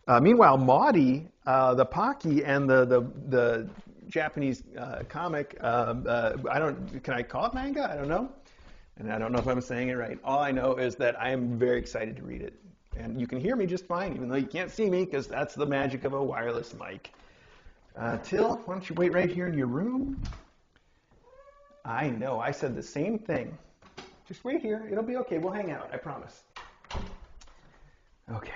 Meanwhile, Maudie, the Pocky, and the Japanese comic, can I call it manga? I don't know. And I don't know if I'm saying it right. All I know is that I am very excited to read it. And you can hear me just fine, even though you can't see me, because that's the magic of a wireless mic. Till, why don't you wait right here in your room? I know, I said the same thing. Just wait here. It'll be okay. We'll hang out, I promise. Okay.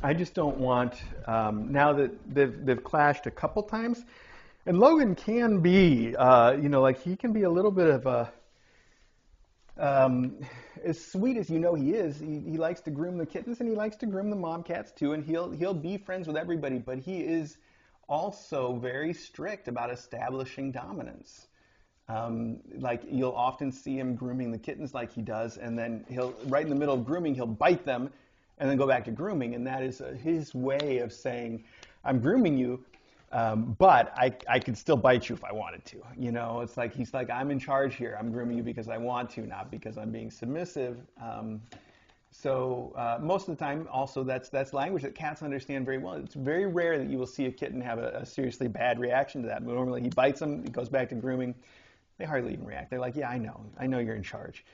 I just don't want, now that they've clashed a couple times, and Logan can be, like he can be a little bit of a, as sweet as you know he is, he likes to groom the kittens and he likes to groom the mom cats too, and he'll be friends with everybody, but he is also very strict about establishing dominance. Like you'll often see him grooming the kittens like he does, and then right in the middle of grooming, he'll bite them and then go back to grooming, and that is his way of saying, I'm grooming you, but I could still bite you if I wanted to. It's like he's like, I'm in charge here. I'm grooming you because I want to, not because I'm being submissive. So most of the time, also, that's language that cats understand very well. It's very rare that you will see a kitten have a seriously bad reaction to that. But normally he bites them, he goes back to grooming. They hardly even react. They're like, yeah, I know you're in charge.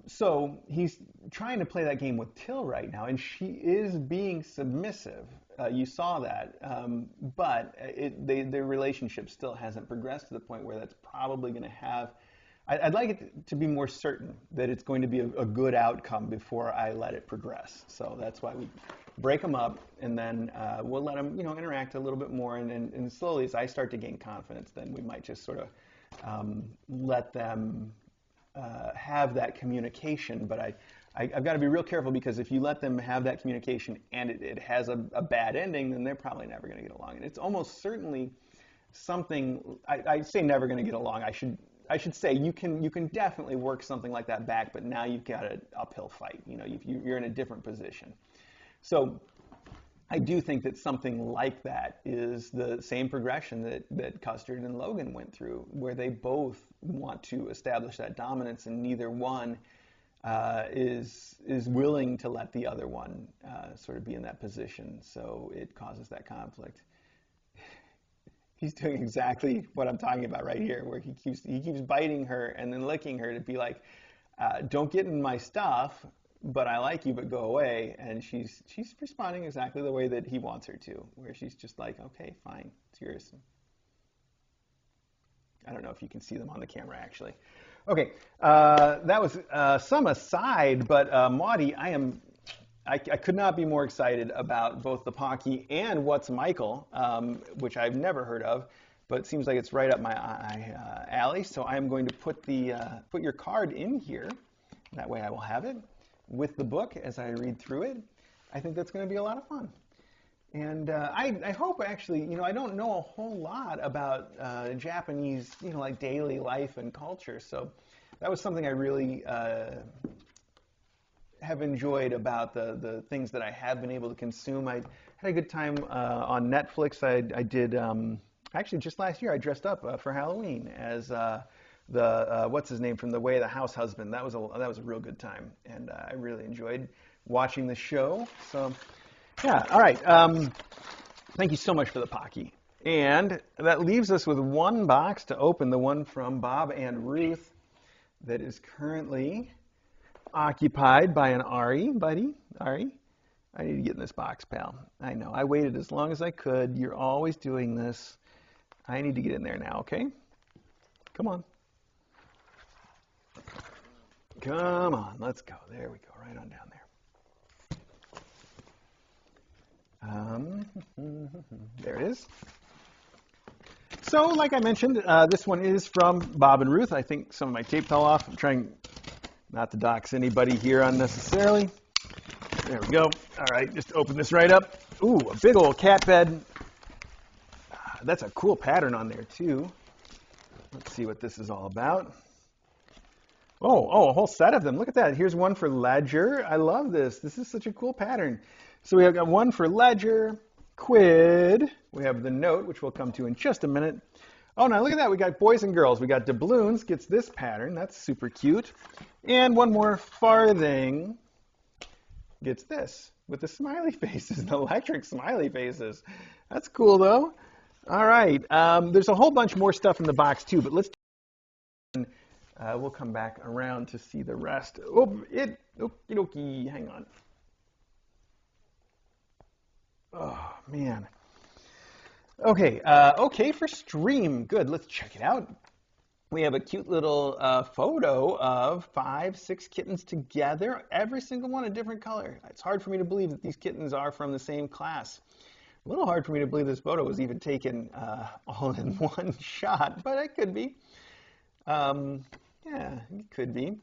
So he's trying to play that game with Till right now, and she is being submissive. You saw that, but their relationship still hasn't progressed to the point where that's probably going to have. I'd like it to be more certain that it's going to be a good outcome before I let it progress. So that's why we break them up, and then we'll let them, interact a little bit more, and slowly, as I start to gain confidence, then we might just sort of let them. Have that communication, but I've got to be real careful, because if you let them have that communication and it has a bad ending, then they're probably never going to get along. And it's almost certainly something, I say never going to get along. I should say you can definitely work something like that back, but now you've got an uphill fight. You're in a different position. So I do think that something like that is the same progression that Custard and Logan went through, where they both want to establish that dominance, and neither one is willing to let the other one sort of be in that position. So it causes that conflict. He's doing exactly what I'm talking about right here, where he keeps biting her and then licking her to be like, don't get in my stuff, but I like you, but go away. And she's responding exactly the way that he wants her to, where she's just like, okay, fine, it's yours. I don't know if you can see them on the camera, actually. Okay, that was some aside, but Maudie, I could not be more excited about both the Pocky and What's Michael, which I've never heard of, but it seems like it's right up my alley. So I'm going to put your card in here. That way I will have it with the book as I read through it. I think that's going to be a lot of fun. And I hope, actually, I don't know a whole lot about Japanese, like daily life and culture. So that was something I really have enjoyed about the things that I have been able to consume. I had a good time on Netflix. I did, actually just last year, I dressed up for Halloween as what's his name from The Way of the House Husband. That was a real good time, and I really enjoyed watching the show. So, yeah, all right. Thank you so much for the Pocky. And that leaves us with one box to open, the one from Bob and Ruth that is currently occupied by an Ari. Buddy, Ari, I need to get in this box, pal. I know. I waited as long as I could. You're always doing this. I need to get in there now, okay? Come on. Come on. Let's go. There we go. Right on down there. There it is. So, like I mentioned, this one is from Bob and Ruth. I think some of my tape fell off. I'm trying not to dox anybody here unnecessarily. There we go. All right, just open this right up. Ooh, a big old cat bed. That's a cool pattern on there, too. Let's see what this is all about. Oh, a whole set of them. Look at that. Here's one for Ledger. I love this. This is such a cool pattern. So we have got one for Ledger, Quid. We have the note, which we'll come to in just a minute. Oh, now look at that. We got boys and girls. We got doubloons, gets this pattern. That's super cute. And one more farthing gets this with the smiley faces, the electric smiley faces. That's cool, though. All right. There's a whole bunch more stuff in the box, too, but let's we'll come back around to see the rest. Okie dokie. Hang on. Oh, man. Okay, okay for stream. Good, let's check it out. We have a cute little photo of 5, 6 kittens together, every single one a different color. It's hard for me to believe that these kittens are from the same class. A little hard for me to believe this photo was even taken all in one shot, but it could be. Yeah, it could be.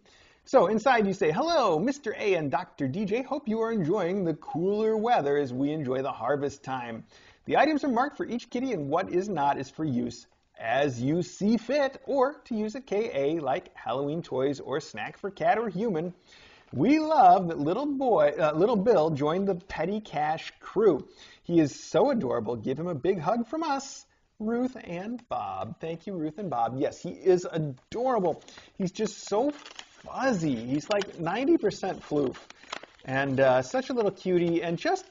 So inside you say, hello, Mr. A and Dr. DJ. Hope you are enjoying the cooler weather as we enjoy the harvest time. The items are marked for each kitty, and what is not is for use as you see fit, or to use at KA like Halloween toys or snack for cat or human. We love that little Bill joined the Petty Cash crew. He is so adorable. Give him a big hug from us, Ruth and Bob. Thank you, Ruth and Bob. Yes, he is adorable. He's just so fuzzy. He's like 90% floof, and such a little cutie, and just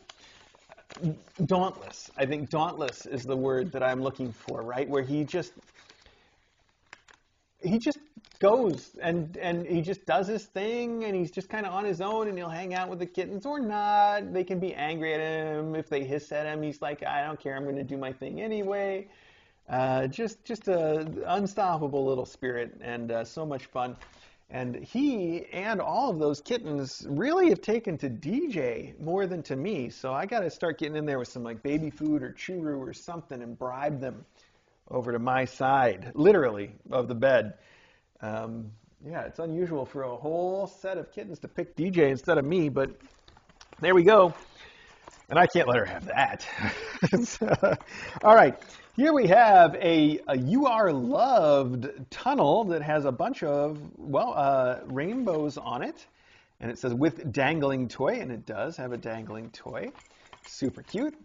dauntless. I think dauntless is the word that I'm looking for, right? Where he just goes and he just does his thing, and he's just kind of on his own, and he'll hang out with the kittens or not. They can be angry at him if they hiss at him. He's like, I don't care. I'm going to do my thing anyway. Just a unstoppable little spirit, and so much fun. And he and all of those kittens really have taken to DJ more than to me. So I got to start getting in there with some like baby food or churu or something and bribe them over to my side, literally, of the bed. Yeah, it's unusual for a whole set of kittens to pick DJ instead of me, but there we go. And I can't let her have that. All right. Here we have a You Are Loved tunnel that has a bunch of, rainbows on it. And it says, with dangling toy, and it does have a dangling toy. Super cute.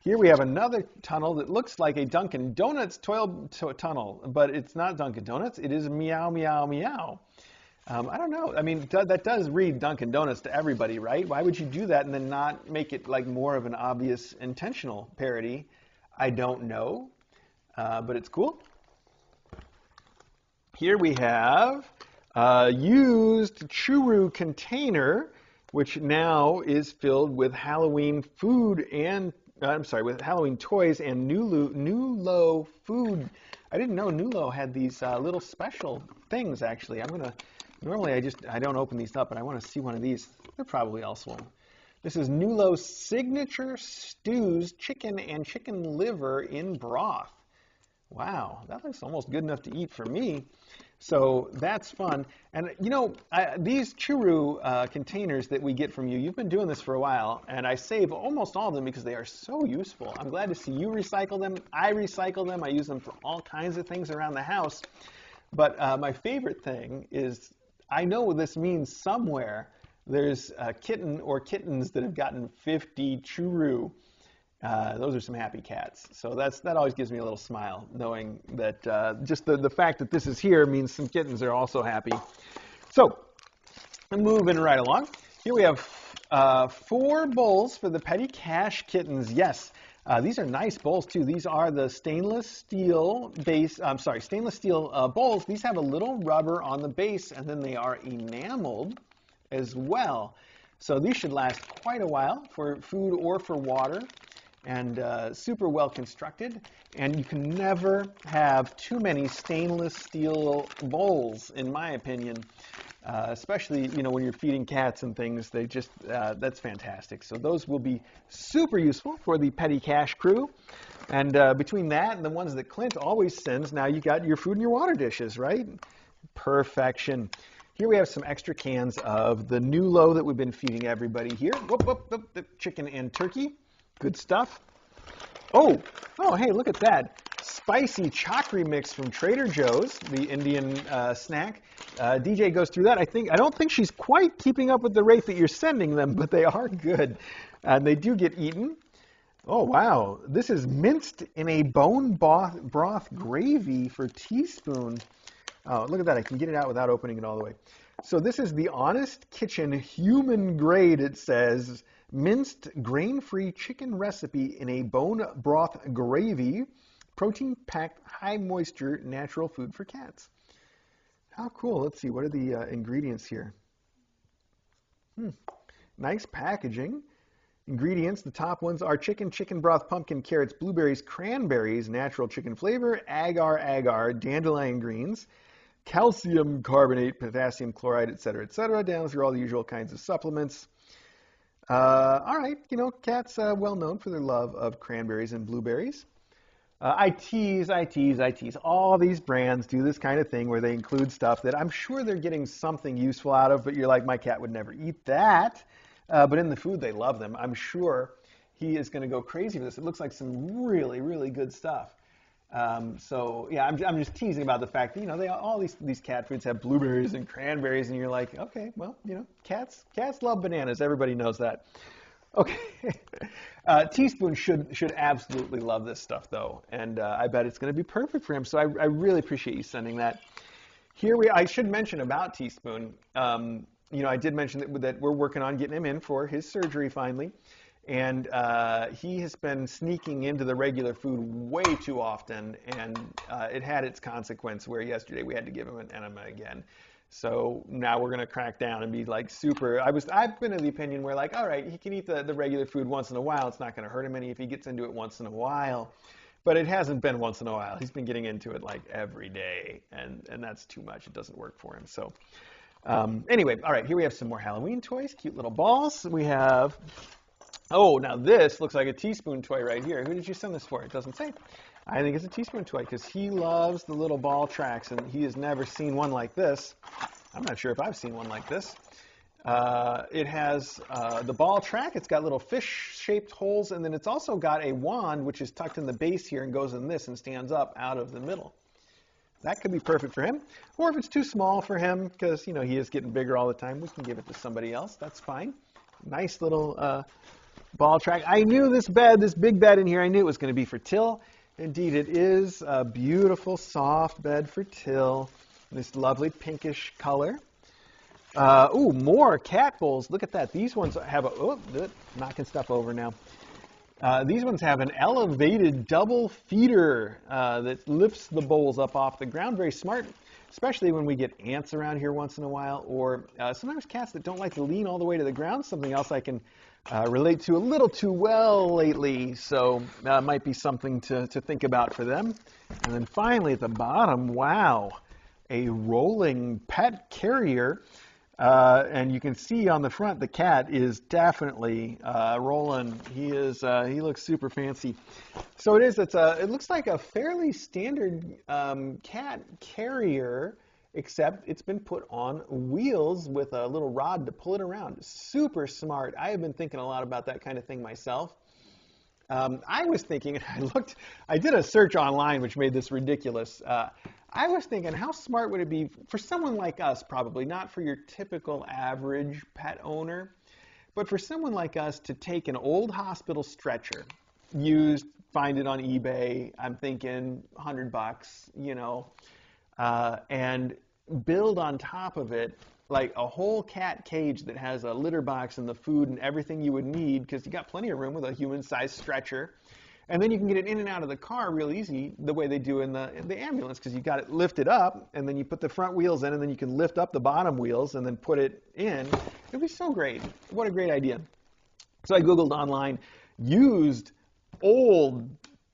Here we have another tunnel that looks like a Dunkin' Donuts tunnel, but it's not Dunkin' Donuts. It is Meow, Meow, Meow. I don't know. I mean, that does read Dunkin' Donuts to everybody, right? Why would you do that and then not make it like more of an obvious intentional parody? I don't know. But it's cool. Here we have a used churu container, which now is filled with Halloween food and, with Halloween toys and Nulo food. I didn't know Nulo had these little special things, actually. Normally I don't open these up, but I want to see one of these. They're probably also. This is Nulo's Signature Stews Chicken and Chicken Liver in Broth. Wow, that looks almost good enough to eat for me. So that's fun. And you know, these churu containers that we get from you, you've been doing this for a while, and I save almost all of them because they are so useful. I'm glad to see you recycle them. I recycle them. I use them for all kinds of things around the house. But my favorite thing is, I know this means somewhere there's a kitten or kittens that have gotten 50 churu. Those are some happy cats. So that always gives me a little smile, knowing that just the fact that this is here means some kittens are also happy. So, moving right along. Here we have 4 bowls for the Petty Cash kittens. Yes, these are nice bowls too. These are the stainless steel bowls. These have a little rubber on the base, and then they are enameled as well. So these should last quite a while for food or for water, and super well constructed. And you can never have too many stainless steel bowls, in my opinion. Especially, when you're feeding cats and things, they just, that's fantastic. So those will be super useful for the Petty Cash crew. And between that and the ones that Clint always sends, now you got your food and your water dishes, right? Perfection. Here we have some extra cans of the new low that we've been feeding everybody here. The chicken and turkey. Good stuff. Oh, hey, look at that. Spicy chakri mix from Trader Joe's, the Indian snack. DJ goes through that. I don't think she's quite keeping up with the rate that you're sending them, but they are good. And they do get eaten. Oh, wow. This is minced in a bone broth gravy for teaspoon. Oh, look at that. I can get it out without opening it all the way. So this is the Honest Kitchen human grade, it says, minced grain-free chicken recipe in a bone broth gravy. Protein-packed, high-moisture, natural food for cats. How cool. Let's see. What are the ingredients here? Nice packaging. Ingredients. The top ones are chicken broth, pumpkin, carrots, blueberries, cranberries, natural chicken flavor, agar, dandelion greens, calcium carbonate, potassium chloride, etc., down through all the usual kinds of supplements. All right. Cats well known for their love of cranberries and blueberries. I tease. All these brands do this kind of thing where they include stuff that I'm sure they're getting something useful out of, but you're like, my cat would never eat that. But in the food, they love them. I'm sure he is going to go crazy for this. It looks like some really, really good stuff. So yeah, I'm just teasing about the fact that, all these cat foods have blueberries and cranberries, and you're like, okay, well, cats love bananas. Everybody knows that. Okay. Teaspoon should absolutely love this stuff, though, and I bet it's going to be perfect for him. So I really appreciate you sending that. I should mention about Teaspoon. I did mention that we're working on getting him in for his surgery finally, and he has been sneaking into the regular food way too often, and it had its consequence where yesterday we had to give him an enema again. So now we're going to crack down and be like super. I've been of the opinion where all right, he can eat the regular food once in a while. It's not going to hurt him any if he gets into it once in a while. But it hasn't been once in a while. He's been getting into it every day, and that's too much. It doesn't work for him. So anyway, all right, here we have some more Halloween toys, cute little balls. We have, now this looks like a Teaspoon toy right here. Who did you send this for? It doesn't say. I think it's a Teaspoon toy because he loves the little ball tracks, and he has never seen one like this. I'm not sure if I've seen one like this. It has the ball track. It's got little fish-shaped holes, and then it's also got a wand, which is tucked in the base here and goes in this and stands up out of the middle. That could be perfect for him. Or if it's too small for him, because, he is getting bigger all the time, we can give it to somebody else. That's fine. Nice little ball track. I knew this big bed in here, I knew it was going to be for Till. Indeed, it is a beautiful, soft bed for Till. This lovely pinkish color. More cat bowls. Look at that. These ones have knocking stuff over now. These ones have an elevated double feeder that lifts the bowls up off the ground. Very smart, especially when we get ants around here once in a while, or sometimes cats that don't like to lean all the way to the ground. Something else I can relate to a little too well lately, so that might be something to think about for them. And then finally at the bottom, wow, a rolling pet carrier. And you can see on the front the cat is definitely rolling. He looks super fancy. So it looks like a fairly standard cat carrier, except it's been put on wheels with a little rod to pull it around. Super smart. I have been thinking a lot about that kind of thing myself. I was thinking, I did a search online which made this ridiculous. I was thinking, how smart would it be for someone like us, probably, not for your typical average pet owner, but for someone like us to take an old hospital stretcher, used, find it on eBay. I'm thinking $100, and build on top of it like a whole cat cage that has a litter box and the food and everything you would need, because you got plenty of room with a human-sized stretcher. And then you can get it in and out of the car real easy, the way they do in the ambulance, because you got it lifted up, and then you put the front wheels in, and then you can lift up the bottom wheels and then put it in. It'd be so great. What a great idea. So I Googled online, used old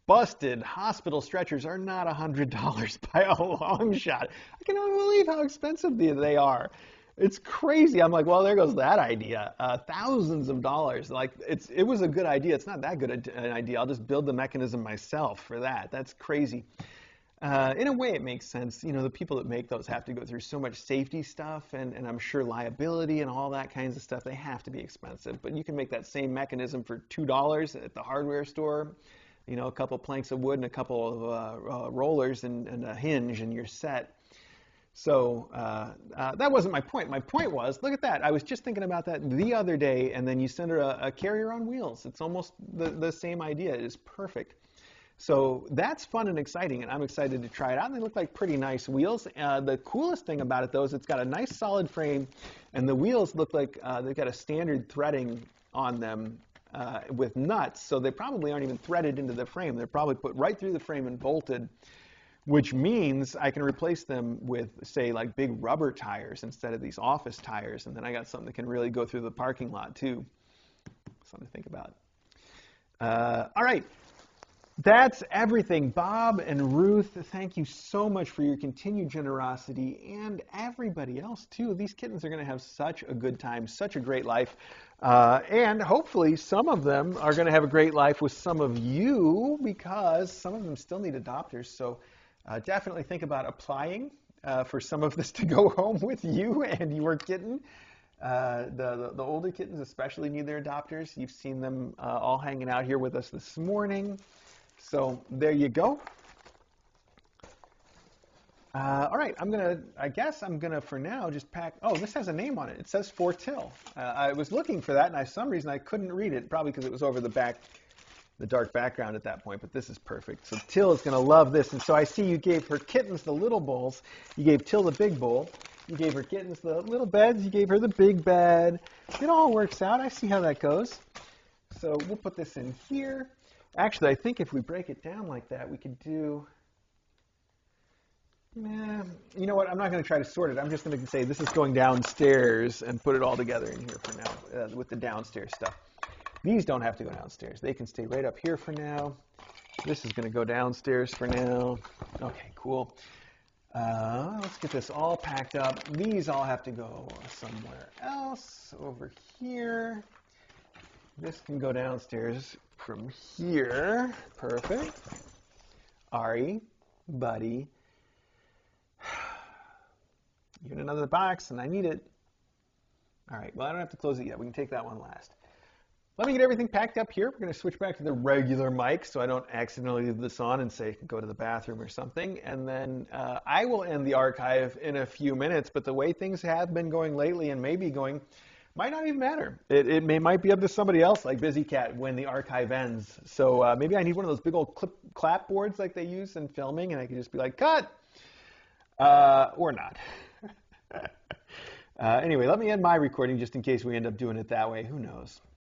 busted hospital stretchers are not $100 by a long shot. I can only believe how expensive they are. It's crazy. I'm like, well, there goes that idea. Thousands of dollars. Like, it was a good idea. It's not that good an idea. I'll just build the mechanism myself for that. That's crazy. In a way, it makes sense. The people that make those have to go through so much safety stuff, and I'm sure liability and all that kinds of stuff. They have to be expensive. But you can make that same mechanism for $2 at the hardware store. A couple planks of wood and a couple of rollers and a hinge, and you're set. So that wasn't my point. My point was, look at that. I was just thinking about that the other day, and then you send her a carrier on wheels. It's almost the same idea. It is perfect. So that's fun and exciting, and I'm excited to try it out. And they look like pretty nice wheels. The coolest thing about it, though, is it's got a nice solid frame, and the wheels look like they've got a standard threading on them with nuts, so they probably aren't even threaded into the frame. They're probably put right through the frame and bolted, which means I can replace them with, say, like big rubber tires instead of these office tires, and then I got something that can really go through the parking lot, too. Something to think about. All right. That's everything. Bob and Ruth, thank you so much for your continued generosity, and everybody else, too. These kittens are going to have such a good time, such a great life, and hopefully some of them are going to have a great life with some of you, because some of them still need adopters. So definitely think about applying for some of this to go home with you and your kitten. The older kittens especially need their adopters. You've seen them all hanging out here with us this morning. So there you go. All right, I guess I'm gonna for now just pack. Oh, this has a name on it. It says for Till. I was looking for that, and for some reason I couldn't read it, probably because it was over the dark background at that point, but this is perfect. So Till is gonna love this. And so I see you gave her kittens the little bowls. You gave Till the big bowl. You gave her kittens the little beds. You gave her the big bed. It all works out. I see how that goes. So we'll put this in here. Actually, I think if we break it down like that, we could do, you know what, I'm not going to try to sort it. I'm just going to say this is going downstairs and put it all together in here for now with the downstairs stuff. These don't have to go downstairs. They can stay right up here for now. This is going to go downstairs for now. Okay, cool. Let's get this all packed up. These all have to go somewhere else over here. This can go downstairs from here. Perfect. Ari, buddy, you're in another box, and I need it. All right, well, I don't have to close it yet. We can take that one last. Let me get everything packed up here. We're going to switch back to the regular mic so I don't accidentally leave this on and say go to the bathroom or something. And then I will end the archive in a few minutes, but the way things have been going lately and maybe going might not even matter. It might be up to somebody else, like Busy Cat, when the archive ends. So maybe I need one of those big old clapboards like they use in filming, and I can just be like, cut! Or not. Anyway, let me end my recording just in case we end up doing it that way. Who knows?